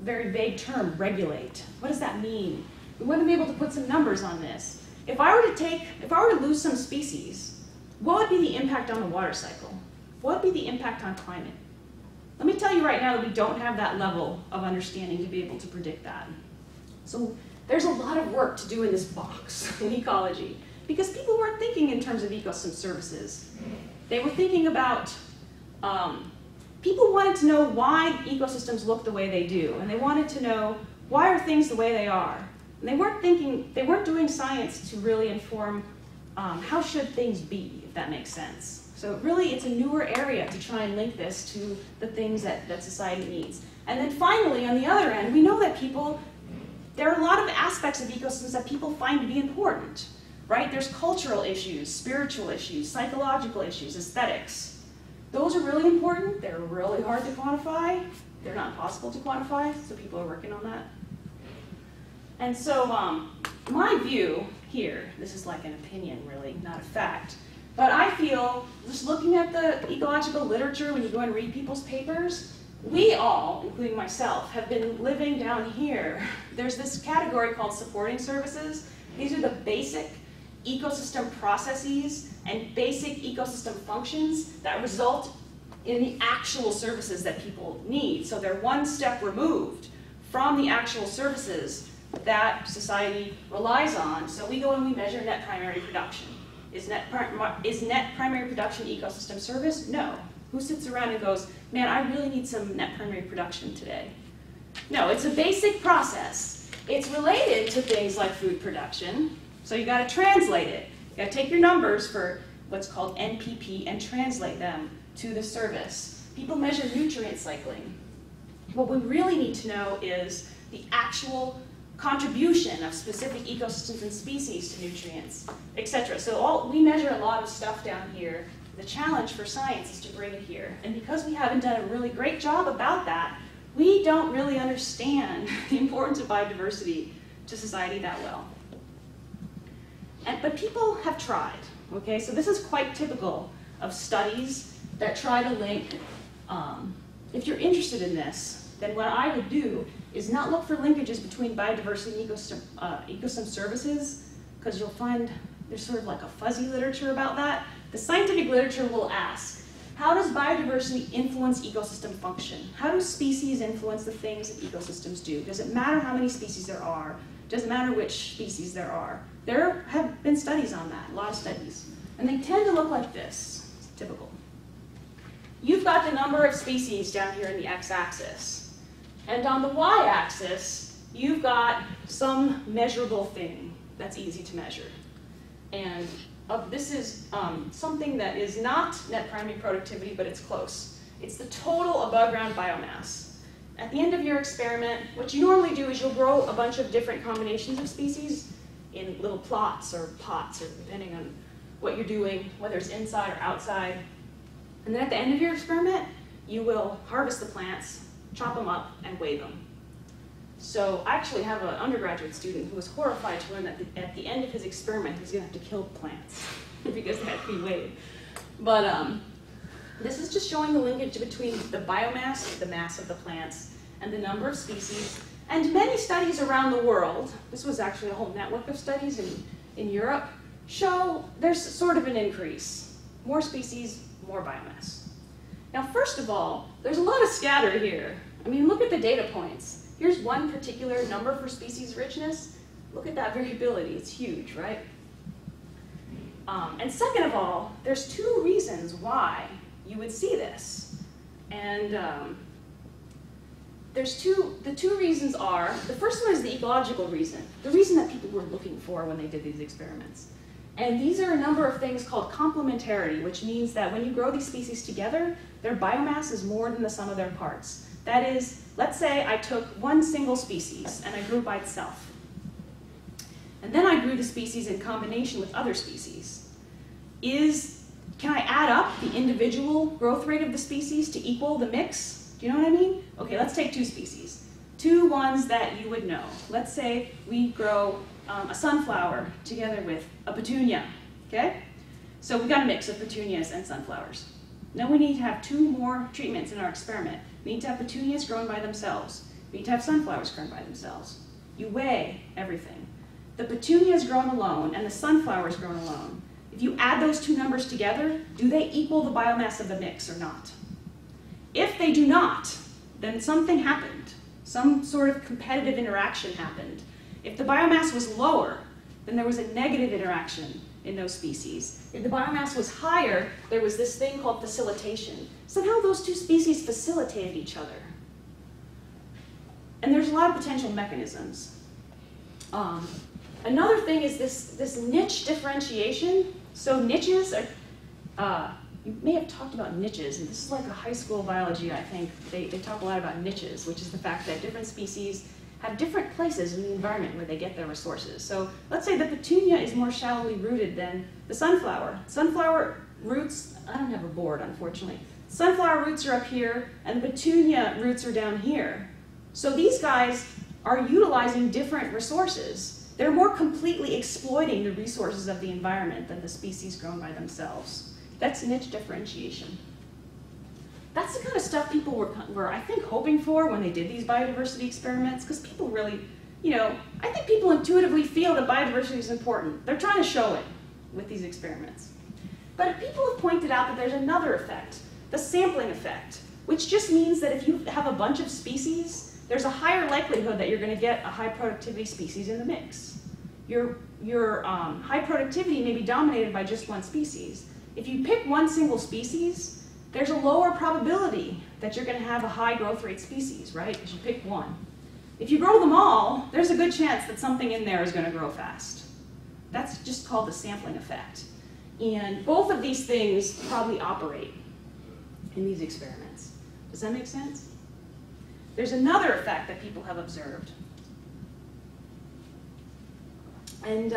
very vague term, regulate. What does that mean? We want to be able to put some numbers on this. If I were to lose some species, what would be the impact on the water cycle? What would be the impact on climate? Let me tell you right now that we don't have that level of understanding to be able to predict that. So there's a lot of work to do in this box in ecology because people weren't thinking in terms of ecosystem services. They were thinking about, people wanted to know why ecosystems look the way they do, and they wanted to know why are things the way they are. And they weren't doing science to really inform how should things be, if that makes sense. So really, it's a newer area to try and link this to the things that society needs. And then finally, on the other end, we know that there are a lot of aspects of ecosystems that people find to be important, right? There's cultural issues, spiritual issues, psychological issues, aesthetics. Those are really important. They're really hard to quantify. They're not possible to quantify, so people are working on that. And so my view here, this is like an opinion really, not a fact, but I feel, just looking at the ecological literature, when you go and read people's papers, we all, including myself, have been living down here. There's this category called supporting services. These are the basic ecosystem processes and basic ecosystem functions that result in the actual services that people need. So they're one step removed from the actual services that society relies on. So we go and we measure net primary production. Is net primary production ecosystem service? No. Who sits around and goes, man, I really need some net primary production today? No, it's a basic process. It's related to things like food production, so you gotta translate it. You gotta take your numbers for what's called NPP and translate them to the service. People measure nutrient cycling. What we really need to know is the actual contribution of specific ecosystems and species to nutrients, etc. So we measure a lot of stuff down here. The challenge for science is to bring it here. And because we haven't done a really great job about that, we don't really understand the importance of biodiversity to society that well. But people have tried, okay? So this is quite typical of studies that try to link, if you're interested in this, then what I would do is not look for linkages between biodiversity and ecosystem services, because you'll find there's sort of like a fuzzy literature about that. The scientific literature will ask, how does biodiversity influence ecosystem function? How do species influence the things that ecosystems do? Does it matter how many species there are? Does it matter which species there are? There have been studies on that, a lot of studies. And they tend to look like this, typical. You've got the number of species down here in the x-axis. And on the y-axis, you've got some measurable thing that's easy to measure. And this is something that is not net primary productivity, but it's close. It's the total above ground biomass. At the end of your experiment, what you normally do is you'll grow a bunch of different combinations of species in little plots or pots, or depending on what you're doing, whether it's inside or outside. And then at the end of your experiment, you will harvest the plants, chop them up, and weigh them. So I actually have an undergraduate student who was horrified to learn that at the end of his experiment, he's going to have to kill plants because they have to be weighed. But this is just showing the linkage between the biomass, the mass of the plants, and the number of species. And many studies around the world, this was actually a whole network of studies in Europe, show there's sort of an increase. More species, more biomass. Now, first of all, there's a lot of scatter here. I mean, look at the data points. Here's one particular number for species richness. Look at that variability, it's huge, right? And second of all, there's two reasons why you would see this. And the two reasons are, the first one is the ecological reason, the reason that people were looking for when they did these experiments. And these are a number of things called complementarity, which means that when you grow these species together, their biomass is more than the sum of their parts. That is, let's say I took one single species and I grew by itself. And then I grew the species in combination with other species. Is can I add up the individual growth rate of the species to equal the mix? Do you know what I mean? Okay, let's take two species. Two ones that you would know. Let's say we grow a sunflower together with a petunia, okay? So we've got a mix of petunias and sunflowers. Now we need to have two more treatments in our experiment. We need to have petunias grown by themselves. We need to have sunflowers grown by themselves. You weigh everything. The petunias grown alone and the sunflowers grown alone. If you add those two numbers together, do they equal the biomass of the mix or not? If they do not, then something happened. Some sort of competitive interaction happened. If the biomass was lower, then there was a negative interaction in those species. If the biomass was higher, there was this thing called facilitation. Somehow those two species facilitated each other. And there's a lot of potential mechanisms. Another thing is this niche differentiation. So niches are, you may have talked about niches, and this is like a high school biology, I think. They talk a lot about niches, which is the fact that different species have different places in the environment where they get their resources. So let's say the petunia is more shallowly rooted than the sunflower. Sunflower roots, I don't have a board, unfortunately. Sunflower roots are up here, and the petunia roots are down here. So these guys are utilizing different resources. They're more completely exploiting the resources of the environment than the species grown by themselves. That's niche differentiation. That's the kind of stuff people were, I think, hoping for when they did these biodiversity experiments, because people really, I think people intuitively feel that biodiversity is important. They're trying to show it with these experiments. But people have pointed out that there's another effect, the sampling effect, which just means that if you have a bunch of species, there's a higher likelihood that you're going to get a high productivity species in the mix. Your high productivity may be dominated by just one species. If you pick one single species, there's a lower probability that you're going to have a high growth rate species, right? Because you pick one. If you grow them all, there's a good chance that something in there is going to grow fast. That's just called the sampling effect. And both of these things probably operate in these experiments. Does that make sense? There's another effect that people have observed. And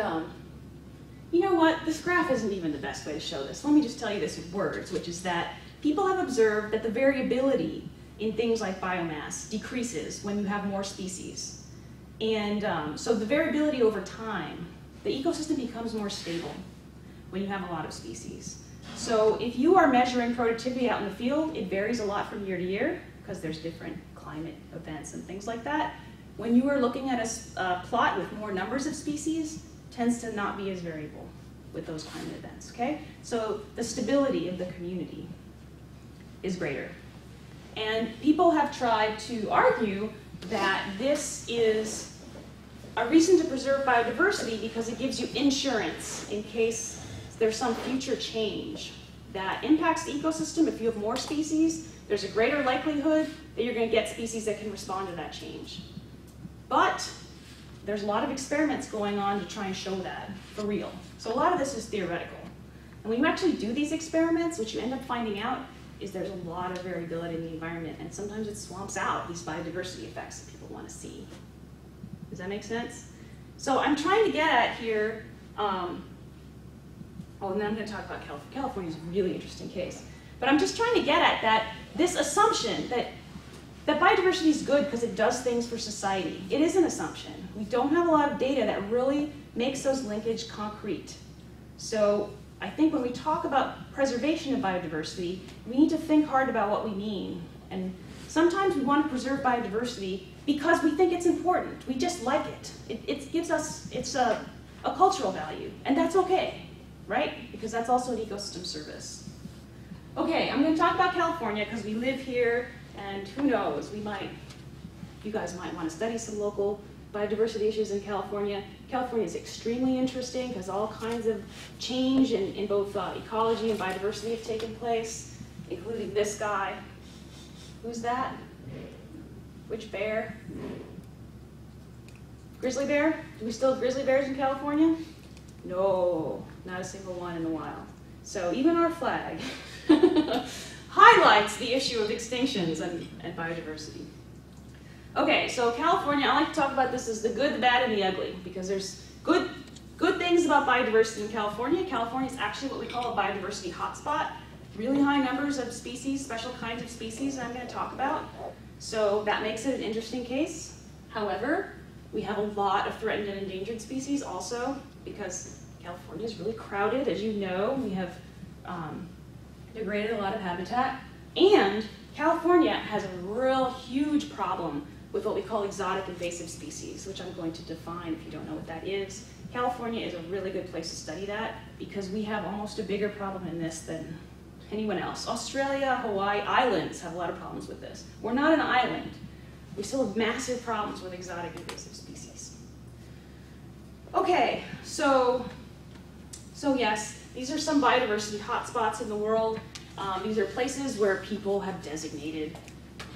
you know what? This graph isn't even the best way to show this. Let me just tell you this with words, which is that people have observed that the variability in things like biomass decreases when you have more species. And so the variability over time, the ecosystem becomes more stable when you have a lot of species. So if you are measuring productivity out in the field, it varies a lot from year to year because there's different climate events and things like that. When you are looking at a plot with more numbers of species, tends to not be as variable with those climate events, okay? So the stability of the community is greater. And people have tried to argue that this is a reason to preserve biodiversity because it gives you insurance in case there's some future change that impacts the ecosystem. If you have more species, there's a greater likelihood that you're going to get species that can respond to that change. But there's a lot of experiments going on to try and show that for real. So a lot of this is theoretical. And when you actually do these experiments, what you end up finding out is there's a lot of variability in the environment, and sometimes it swamps out these biodiversity effects that people want to see. Does that make sense? So I'm trying to get at here, and then I'm going to talk about California. California is a really interesting case. But I'm just trying to get at that this assumption that biodiversity is good because it does things for society. It is an assumption. We don't have a lot of data that really makes those linkages concrete. So I think when we talk about preservation of biodiversity, we need to think hard about what we mean. And sometimes we want to preserve biodiversity because we think it's important. We just like it. It gives us, it's a cultural value, and that's okay, right? Because that's also an ecosystem service. Okay, I'm going to talk about California because we live here, and who knows, you guys might want to study some local biodiversity issues in California. California is extremely interesting because all kinds of change in both ecology and biodiversity have taken place, including this guy. Who's that? Which bear? Grizzly bear? Do we still have grizzly bears in California? No, not a single one in the wild. So even our flag highlights the issue of extinctions and biodiversity. Okay, so California, I like to talk about this as the good, the bad, and the ugly, because there's good things things about biodiversity in California. California is actually what we call a biodiversity hotspot. Really high numbers of species, special kinds of species that I'm going to talk about. So that makes it an interesting case. However, we have a lot of threatened and endangered species also, because California is really crowded, as you know. We have degraded a lot of habitat. And California has a real huge problem with what we call exotic invasive species, which I'm going to define if you don't know what that is. California is a really good place to study that because we have almost a bigger problem in this than anyone else. Australia, Hawaii, islands have a lot of problems with this. We're not an island. We still have massive problems with exotic invasive species. Okay, so yes, these are some biodiversity hotspots in the world. These are places where people have designated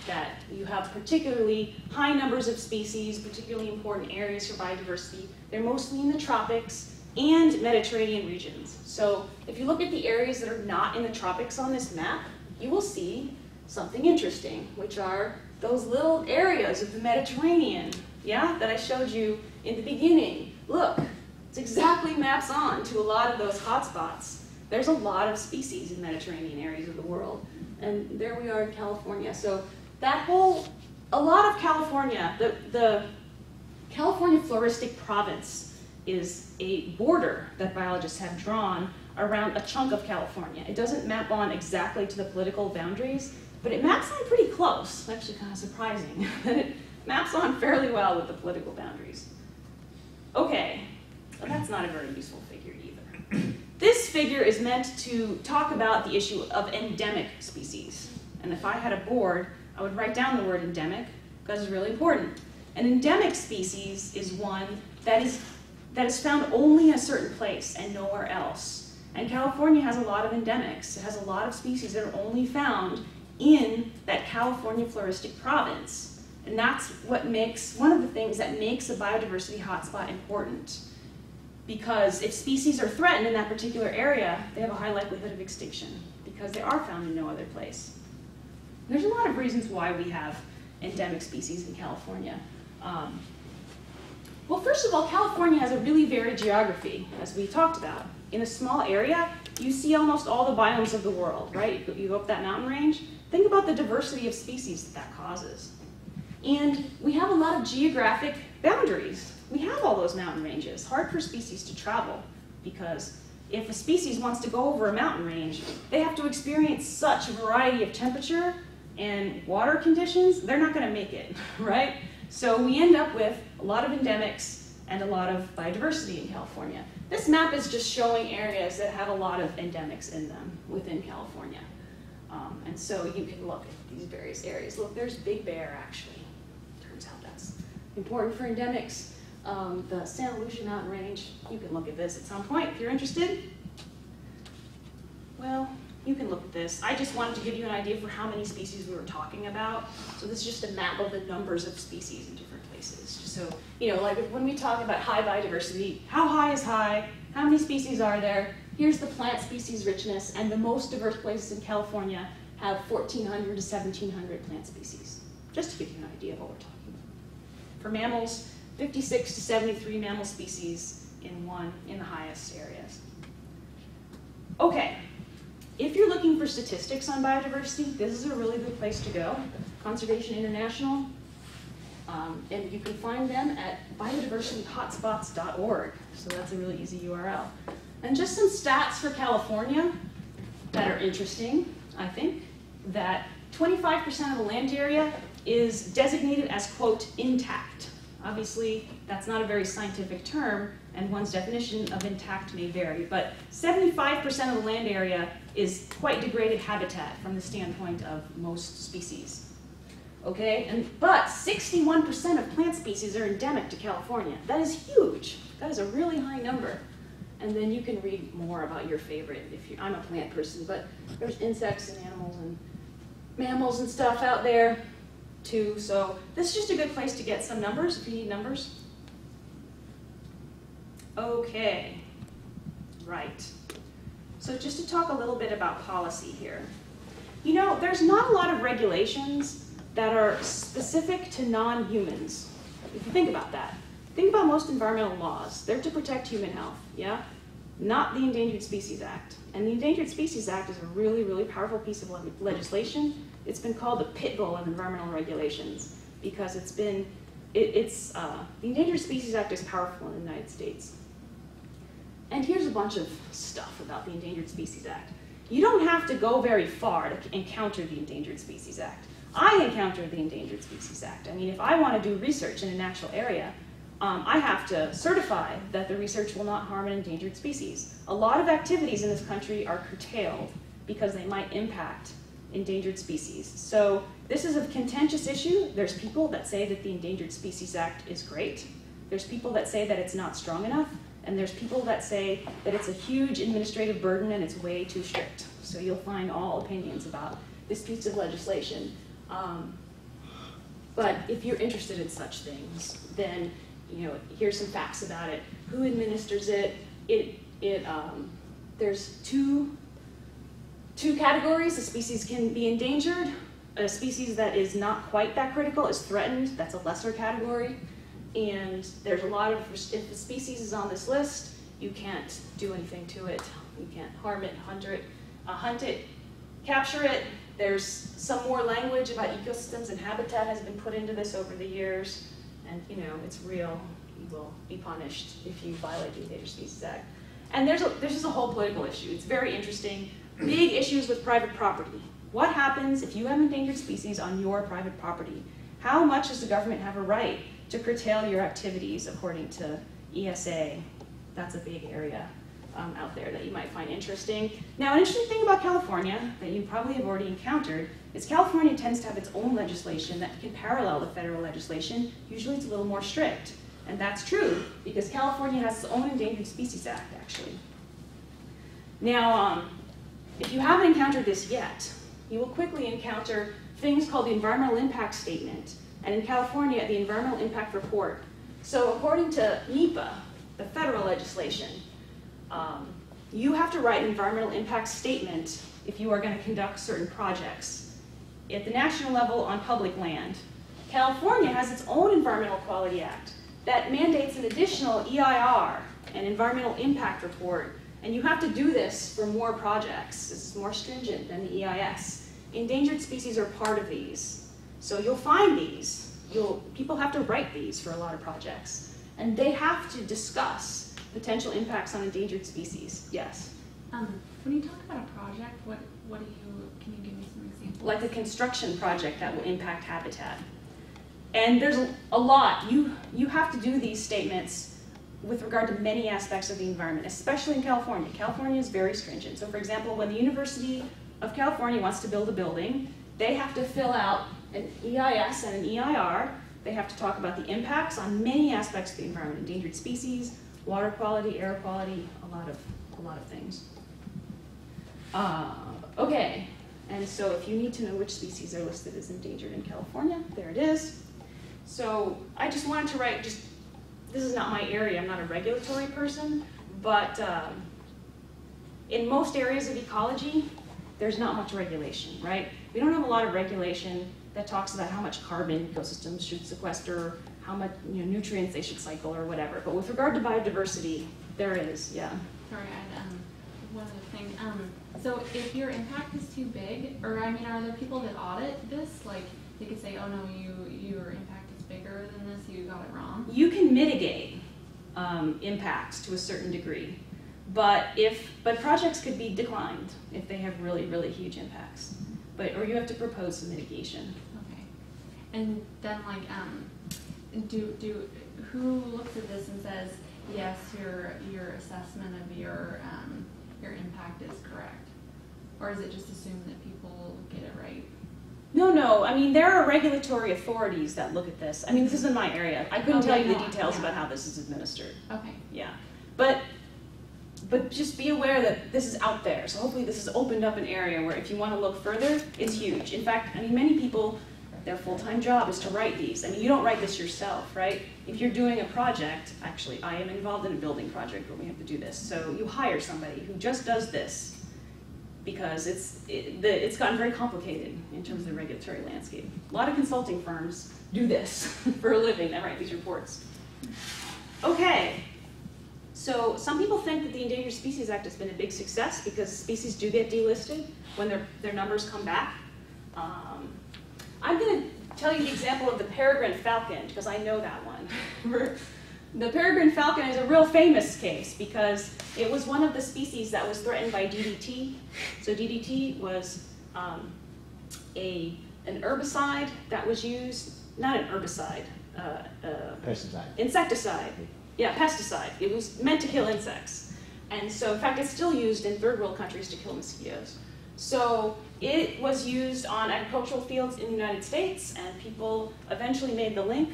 that you have particularly high numbers of species, particularly important areas for biodiversity. They're mostly in the tropics and Mediterranean regions. So if you look at the areas that are not in the tropics on this map, you will see something interesting, which are those little areas of the Mediterranean, yeah, that I showed you in the beginning. Look, it's exactly maps on to a lot of those hotspots. There's a lot of species in Mediterranean areas of the world, and there we are in California. So that whole, a lot of California, the California Floristic Province is a border that biologists have drawn around a chunk of California. It doesn't map on exactly to the political boundaries, but it maps on pretty close. It's actually kind of surprising that it maps on fairly well with the political boundaries. Okay, but that's not a very useful figure either. This figure is meant to talk about the issue of endemic species. And if I had a board, I would write down the word endemic because it's really important. An endemic species is one that is found only in a certain place and nowhere else. And California has a lot of endemics. It has a lot of species that are only found in that California Floristic Province. And that's what makes, one of the things that makes a biodiversity hotspot important. Because if species are threatened in that particular area, they have a high likelihood of extinction because they are found in no other place. There's a lot of reasons why we have endemic species in California. Well, first of all, California has a really varied geography, as we talked about. In a small area, you see almost all the biomes of the world, right? You go up that mountain range. Think about the diversity of species that causes. And we have a lot of geographic boundaries. We have all those mountain ranges. Hard for species to travel because if a species wants to go over a mountain range, they have to experience such a variety of temperature and water conditions, they're not going to make it, right? So we end up with a lot of endemics and a lot of biodiversity in California. This map is just showing areas that have a lot of endemics in them within California. And so you can look at these various areas. Look, there's Big Bear, actually. Turns out that's important for endemics. The Santa Lucia Mountain Range, you can look at this at some point if you're interested. Well, you can look at this. I just wanted to give you an idea for how many species we were talking about. So this is just a map of the numbers of species in different places. Just so, you know, like when we talk about high biodiversity, how high is high? How many species are there? Here's the plant species richness, and the most diverse places in California have 1,400 to 1,700 plant species. Just to give you an idea of what we're talking about. For mammals, 56 to 73 mammal species in the highest areas. Okay, if you're looking for statistics on biodiversity, this is a really good place to go. Conservation International, and you can find them at biodiversityhotspots.org. So that's a really easy URL. And just some stats for California that are interesting, I think, that 25% of the land area is designated as, quote, intact. Obviously, that's not a very scientific term, and one's definition of intact may vary, but 75% of the land area is quite degraded habitat from the standpoint of most species. Okay, but 61% of plant species are endemic to California. That is huge. That is a really high number. And then you can read more about your favorite if you're, I'm a plant person, but there's insects and animals and mammals and stuff out there too. So this is just a good place to get some numbers if you need numbers. Okay, right. So just to talk a little bit about policy here. You know, there's not a lot of regulations that are specific to non-humans, if you think about that. think about most environmental laws. They're to protect human health, yeah? Not the Endangered Species Act. And the Endangered Species Act is a really, really powerful piece of legislation. It's been called the pit bull of environmental regulations because the Endangered Species Act is powerful in the United States. And here's a bunch of stuff about the Endangered Species Act. You don't have to go very far to encounter the Endangered Species Act. I encountered the Endangered Species Act. I mean, if I want to do research in a natural area, I have to certify that the research will not harm an endangered species. A lot of activities in this country are curtailed because they might impact endangered species. So this is a contentious issue. There's people that say that the Endangered Species Act is great. There's people that say that it's not strong enough. And there's people that say that it's a huge administrative burden and it's way too strict. So you'll find all opinions about this piece of legislation. But if you're interested in such things, then here's some facts about it. Who administers it? There's two categories. A species can be endangered. A species that is not quite that critical is threatened. That's a lesser category. And there's a lot of, if a species is on this list, you can't do anything to it. You can't harm it, hunt it, capture it. There's some more language about ecosystems and habitat has been put into this over the years. And it's real. You will be punished if you violate the Endangered Species Act. And there's just a whole political issue. It's very interesting. Big issues with private property. What happens if you have endangered species on your private property? How much does the government have a right to curtail your activities according to ESA? That's a big area out there that you might find interesting. Now, an interesting thing about California that you probably have already encountered is California tends to have its own legislation that can parallel the federal legislation. Usually it's a little more strict. And that's true because California has its own Endangered Species Act, actually. Now, if you haven't encountered this yet, you will quickly encounter things called the Environmental Impact Statement, and in California, the Environmental Impact Report. So according to NEPA, the federal legislation, you have to write an environmental impact statement if you are going to conduct certain projects. At the national level on public land, California has its own Environmental Quality Act that mandates an additional EIR, an environmental impact report, and you have to do this for more projects. This is more stringent than the EIS. Endangered species are part of these. So you'll find these. People have to write these for a lot of projects. And they have to discuss potential impacts on endangered species. Yes?
When you talk about a project, can you give me some examples?
Like a construction project that will impact habitat. And there's a lot. You have to do these statements with regard to many aspects of the environment, especially in California. California is very stringent. So for example, when the University of California wants to build a building, they have to fill out an EIS and an EIR. They have to talk about the impacts on many aspects of the environment, endangered species, water quality, air quality, a lot of things. Okay, and so if you need to know which species are listed as endangered in California, there it is. So I just wanted to write, this is not my area, I'm not a regulatory person, but in most areas of ecology, there's not much regulation, right? We don't have a lot of regulation that talks about how much carbon ecosystems should sequester, how much nutrients they should cycle or whatever. But with regard to biodiversity, there is, yeah.
Sorry, I had one other thing. So if your impact is too big, or are there people that audit this? Like they could say, oh no, your impact is bigger than this, you got it wrong.
You can mitigate impacts to a certain degree, but projects could be declined if they have really, really huge impacts. Or you have to propose some mitigation.
Okay. And then who looks at this and says, yes, your assessment of your impact is correct? Or is it just assumed that people get it right? No.
There are regulatory authorities that look at this. This isn't my area. I couldn't tell you the details about how this is administered.
Okay.
Yeah. But just be aware that this is out there. So hopefully this has opened up an area where if you want to look further, it's huge. In fact, many people, their full-time job is to write these. You don't write this yourself, right? If you're doing a project, actually, I am involved in a building project where we have to do this. So you hire somebody who just does this because it's gotten very complicated in terms of the regulatory landscape. A lot of consulting firms do this for a living. They write these reports. Okay, so some people think that the Endangered Species Act has been a big success because species do get delisted when their numbers come back. I'm going to tell you the example of the peregrine falcon because I know that one. The peregrine falcon is a real famous case because it was one of the species that was threatened by DDT. So DDT was an herbicide that was used, not an herbicide,
Pesticide.
insecticide. Yeah, pesticide. It was meant to kill insects. And so, in fact, it's still used in third world countries to kill mosquitoes. So it was used on agricultural fields in the United States, and people eventually made the link.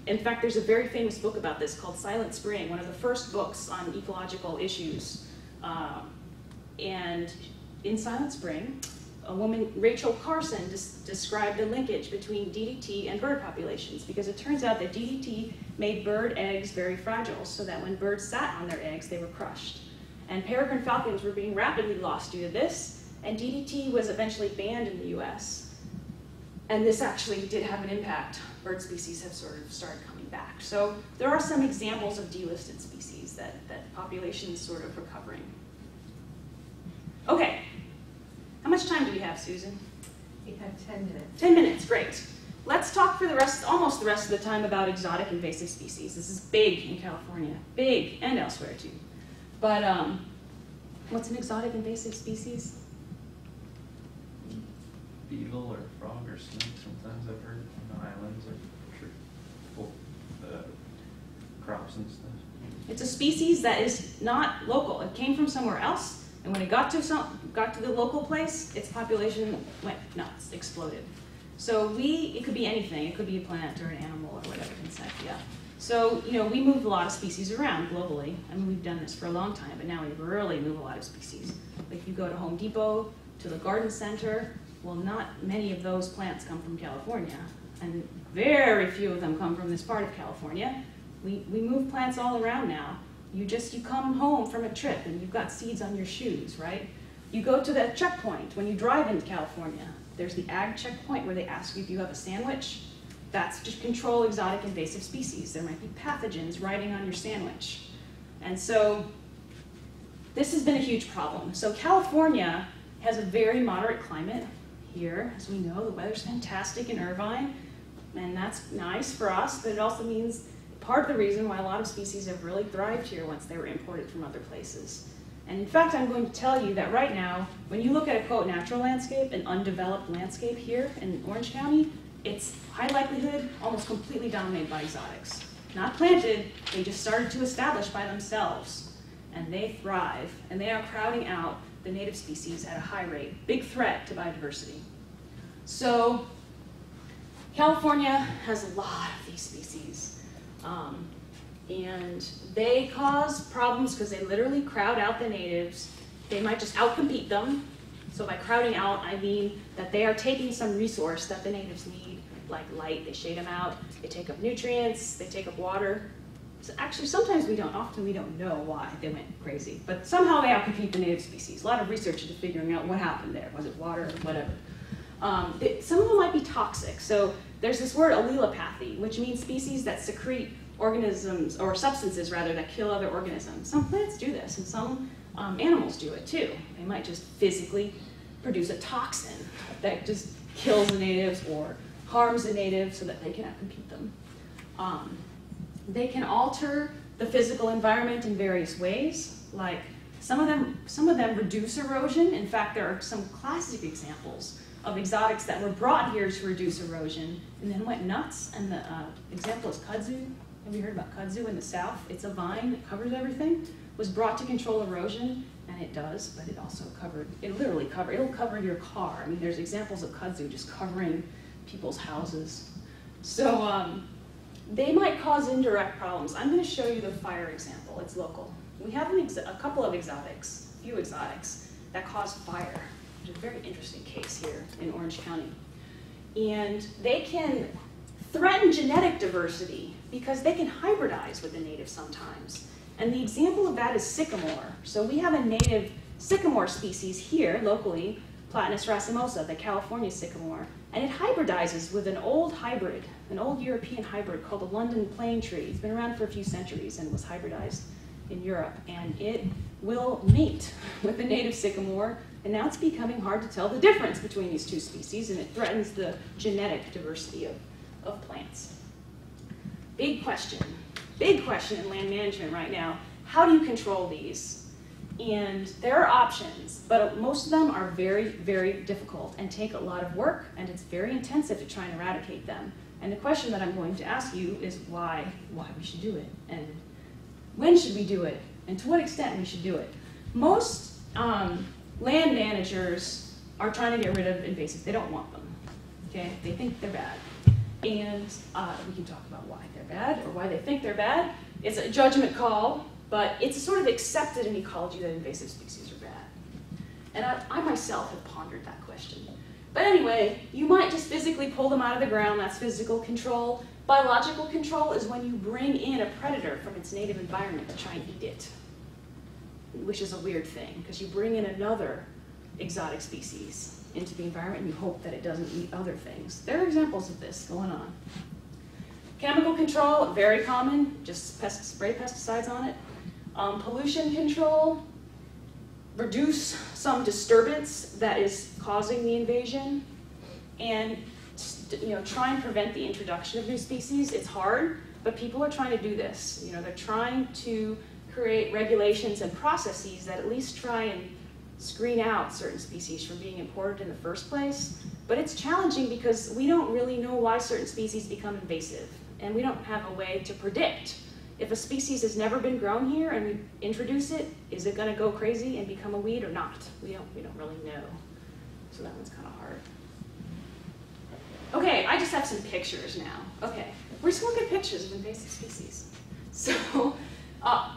In fact, there's a very famous book about this called Silent Spring, one of the first books on ecological issues. And in Silent Spring, a woman, Rachel Carson, described the linkage between DDT and bird populations, because it turns out that DDT made bird eggs very fragile, so that when birds sat on their eggs, they were crushed. And peregrine falcons were being rapidly lost due to this, and DDT was eventually banned in the US. And this actually did have an impact. Bird species have sort of started coming back. So there are some examples of delisted species that populations sort of recovering. Okay. How much time do we have, Susan?
We have 10 minutes.
10 minutes, great. Let's talk for almost the rest of the time about exotic invasive species. This is big in California, big, and elsewhere too. But what's an exotic invasive species?
Beetle or frog or snake, sometimes I've heard on the islands or crops and stuff.
It's a species that is not local. It came from somewhere else. And when it got to the local place, its population went nuts, exploded. So it could be anything. It could be a plant or an animal or whatever, insect, yeah. So, we move a lot of species around globally. I mean, we've done this for a long time, but now we really move a lot of species. Like you go to Home Depot, to the garden center, well, not many of those plants come from California, and very few of them come from this part of California. We move plants all around now. You come home from a trip and you've got seeds on your shoes, right? You go to that checkpoint when you drive into California. There's the ag checkpoint where they ask you if you have a sandwich. That's to control exotic invasive species. There might be pathogens riding on your sandwich. And so this has been a huge problem. So California has a very moderate climate here. As we know, the weather's fantastic in Irvine, and that's nice for us, but it also means part of the reason why a lot of species have really thrived here once they were imported from other places. And in fact, I'm going to tell you that right now, when you look at a quote natural landscape, an undeveloped landscape here in Orange County, it's high likelihood almost completely dominated by exotics. Not planted, they just started to establish by themselves. And they thrive, and they are crowding out the native species at a high rate. Big threat to biodiversity. So California has a lot of these species. And they cause problems because they literally crowd out the natives. They might just outcompete them. So by crowding out, I mean that they are taking some resource that the natives need, like light. They shade them out. They take up nutrients. They take up water. So actually, often we don't know why they went crazy. But somehow they outcompete the native species. A lot of research into figuring out what happened there. Was it water or whatever? Some of them might be toxic. So there's this word allelopathy, which means species that secrete organisms, or substances rather, that kill other organisms. Some plants do this, and some animals do it too. They might just physically produce a toxin that just kills the natives or harms the natives so that they can outcompete them. They can alter the physical environment in various ways, like some of them reduce erosion. In fact, there are some classic examples of exotics that were brought here to reduce erosion and then went nuts. And the example is kudzu. Have you heard about kudzu in the South? It's a vine that covers everything. Was brought to control erosion, and it does, but it'll cover your car. I mean, there's examples of kudzu just covering people's houses. So they might cause indirect problems. I'm going to show you the fire example. It's local. We have a couple of exotics, a few exotics, that cause fire. Which is a very interesting case here in Orange County. And they can threaten genetic diversity because they can hybridize with the natives sometimes. And the example of that is sycamore. So we have a native sycamore species here locally, Platanus racemosa, the California sycamore, And it hybridizes with an old hybrid, an old European hybrid called the London plane tree. It's been around for a few centuries and was hybridized in Europe. And it will mate with the native sycamore. And now it's becoming hard to tell the difference between these two species, and it threatens the genetic diversity of plants. Big question in land management right now. How do you control these? And there are options, but most of them are very, very difficult and take a lot of work, and it's very intensive to try and eradicate them. And the question that I'm going to ask you is why we should do it, and when should we do it, and to what extent we should do it. Most land managers are trying to get rid of invasives. They don't want them, okay? They think they're bad. And we can talk about why they're bad or why they think they're bad. It's a judgment call, but it's sort of accepted in ecology that invasive species are bad. And I myself have pondered that question. But anyway, you might just physically pull them out of the ground. That's physical control. Biological control is when you bring in a predator from its native environment to try and eat it, which is a weird thing, because you bring in another exotic species into the environment and you hope that it doesn't eat other things. There are examples of this going on. Chemical control, very common, just spray pesticides on it. Pollution control, reduce some disturbance that is causing the invasion, and try and prevent the introduction of new species. It's hard, but people are trying to do this. They're trying to create regulations and processes that at least try and screen out certain species from being imported in the first place. But it's challenging because we don't really know why certain species become invasive, and we don't have a way to predict. If a species has never been grown here and we introduce it, is it going to go crazy and become a weed or not? We don't really know. So that one's kind of hard. Okay, I just have some pictures now. Okay, we're just going to look at pictures of invasive species. So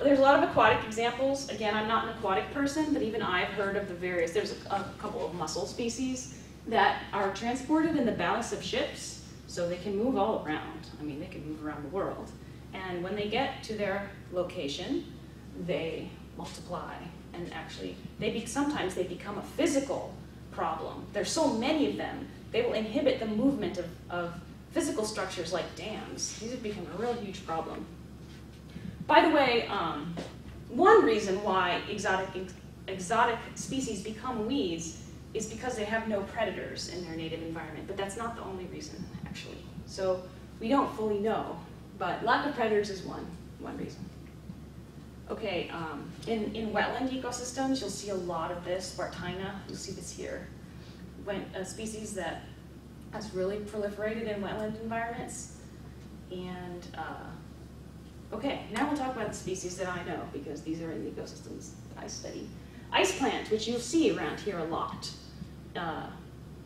there's a lot of aquatic examples. Again, I'm not an aquatic person, but even I've heard of the various, there's a couple of mussel species that are transported in the ballast of ships, so they can move all around. I mean, they can move around the world. And when they get to their location, they multiply. And actually, sometimes they become a physical problem. There's so many of them, they will inhibit the movement of physical structures like dams. These have become a real huge problem. By the way, one reason why exotic species become weeds is because they have no predators in their native environment, but that's not the only reason, actually. So we don't fully know, but lack of predators is one reason. Okay, in wetland ecosystems, you'll see a lot of this. Spartina, you'll see this here. A species that has really proliferated in wetland environments. And okay, now we'll talk about the species that I know, because these are in the ecosystems I study. Ice plant, which you'll see around here a lot,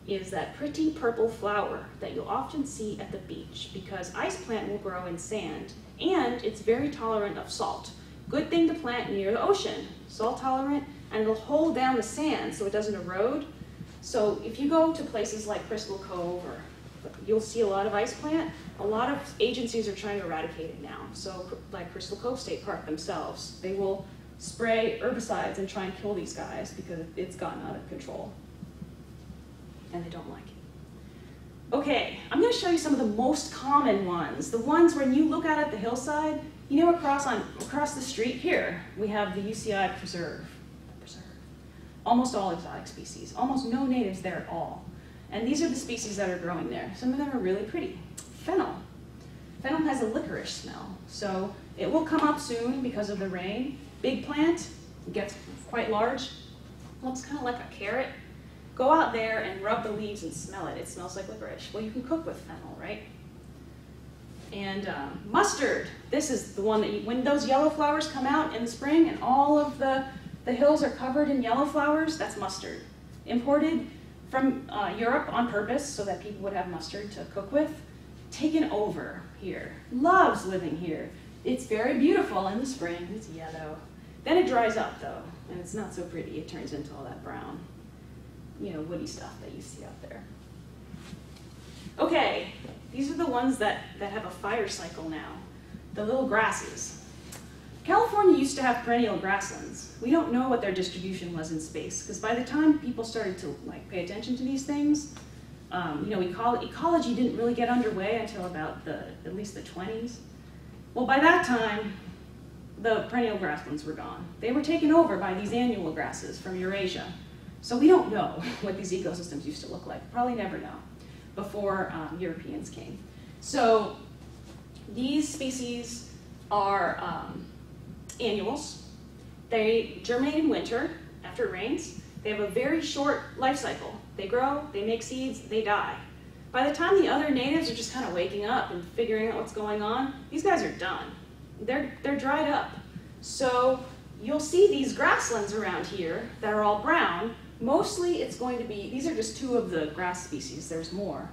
is that pretty purple flower that you'll often see at the beach, because ice plant will grow in sand, and it's very tolerant of salt. Good thing to plant near the ocean, salt tolerant, and it'll hold down the sand so it doesn't erode. So if you go to places like Crystal Cove, you'll see a lot of ice plant. A lot of agencies are trying to eradicate it now. So like Crystal Cove State Park themselves, they will spray herbicides and try and kill these guys because it's gotten out of control. And they don't like it. Okay, I'm going to show you some of the most common ones. The ones when you look out at the hillside, across the street here, we have the UCI Preserve. Almost all exotic species, almost no natives there at all. And these are the species that are growing there. Some of them are really pretty. Fennel. Fennel has a licorice smell, so it will come up soon because of the rain. Big plant, it gets quite large, looks kind of like a carrot. Go out there and rub the leaves and smell it. It smells like licorice. Well, you can cook with fennel, right? And mustard. This is the one that when those yellow flowers come out in the spring and all of the hills are covered in yellow flowers, that's mustard. Imported from Europe on purpose so that people would have mustard to cook with. Taken over here. Loves living here. It's very beautiful in the spring. It's yellow. Then it dries up though, and it's not so pretty. It turns into all that brown, woody stuff that you see out there. Okay, these are the ones that have a fire cycle now. The little grasses. California used to have perennial grasslands. We don't know what their distribution was in space, because by the time people started to pay attention to these things, You know, ecology didn't really get underway until about at least the 20s. Well, by that time, the perennial grasslands were gone. They were taken over by these annual grasses from Eurasia. So we don't know what these ecosystems used to look like. Probably never know before Europeans came. So these species are annuals. They germinate in winter after it rains. They have a very short life cycle. They grow, they make seeds, they die. By the time the other natives are just kind of waking up and figuring out what's going on, these guys are done. They're dried up. So you'll see these grasslands around here that are all brown. Mostly it's going to be, these are just 2 of the grass species, there's more.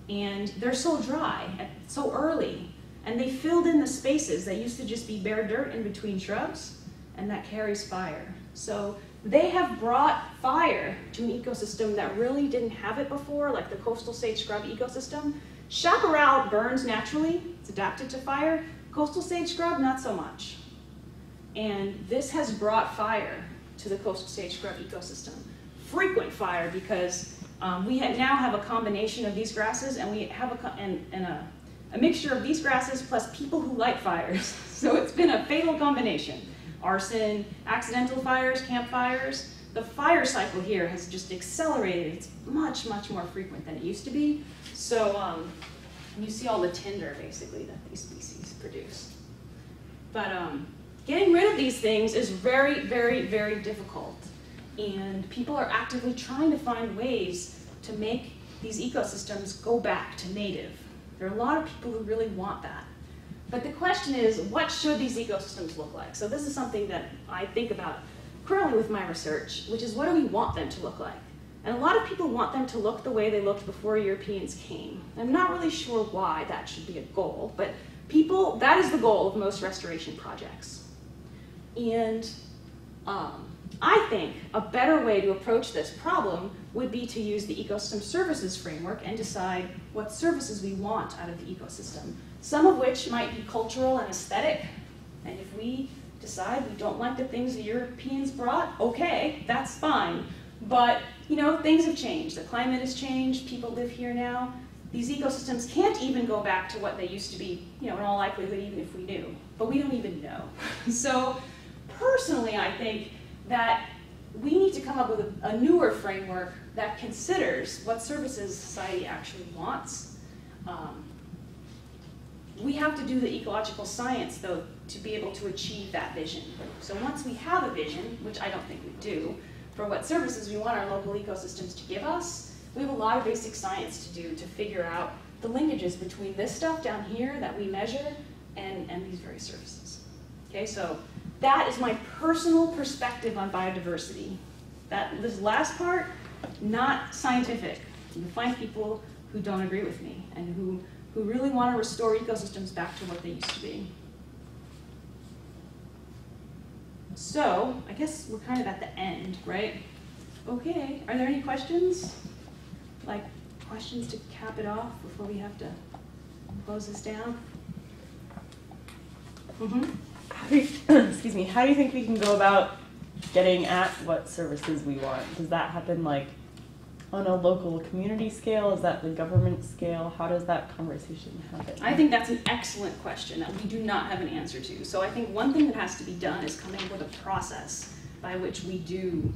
And they're so dry, and so early, and they filled in the spaces that used to just be bare dirt in between shrubs, and that carries fire. So they have brought fire to an ecosystem that really didn't have it before, like the coastal sage scrub ecosystem. Chaparral burns naturally, it's adapted to fire. Coastal sage scrub, not so much. And this has brought fire to the coastal sage scrub ecosystem. Frequent fire, because we now have a combination of these grasses, and we have a mixture of these grasses plus people who like fires. So it's been a fatal combination. Arson, accidental fires, campfires. The fire cycle here has just accelerated. It's much, much more frequent than it used to be. So you see all the tinder, basically, that these species produce. But getting rid of these things is very, very, very difficult. And people are actively trying to find ways to make these ecosystems go back to native. There are a lot of people who really want that. But the question is, what should these ecosystems look like? So this is something that I think about currently with my research, which is what do we want them to look like? And a lot of people want them to look the way they looked before Europeans came. I'm not really sure why that should be a goal, but people, that is the goal of most restoration projects. And I think a better way to approach this problem would be to use the ecosystem services framework and decide what services we want out of the ecosystem. Some of which might be cultural and aesthetic. And if we decide we don't like the things the Europeans brought, okay, that's fine. But, you know, things have changed. The climate has changed. People live here now. These ecosystems can't even go back to what they used to be, you know, in all likelihood, even if we knew. But we don't even know. So personally, I think that we need to come up with a newer framework that considers what services society actually wants. We have to do the ecological science, though, to be able to achieve that vision. So once we have a vision, which I don't think we do, for what services we want our local ecosystems to give us, we have a lot of basic science to do to figure out the linkages between this stuff down here that we measure and these various services. Okay, so that is my personal perspective on biodiversity. This last part, not scientific. You find people who don't agree with me and who really want to restore ecosystems back to what they used to be. So, I guess we're kind of at the end, right? Okay, are there any questions? Like, questions to cap it off before we have to close this down?
Excuse me, how do you think we can go about getting at what services we want? Does that happen like on a local community scale? Is that the government scale? How does that conversation happen?
I think that's an excellent question that we do not have an answer to. So I think one thing that has to be done is come up with a process by which we do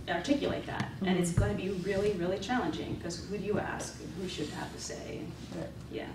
articulate that. Mm-hmm. And it's going to be really, really challenging because who do you ask? Who should have to say? Right. Yeah.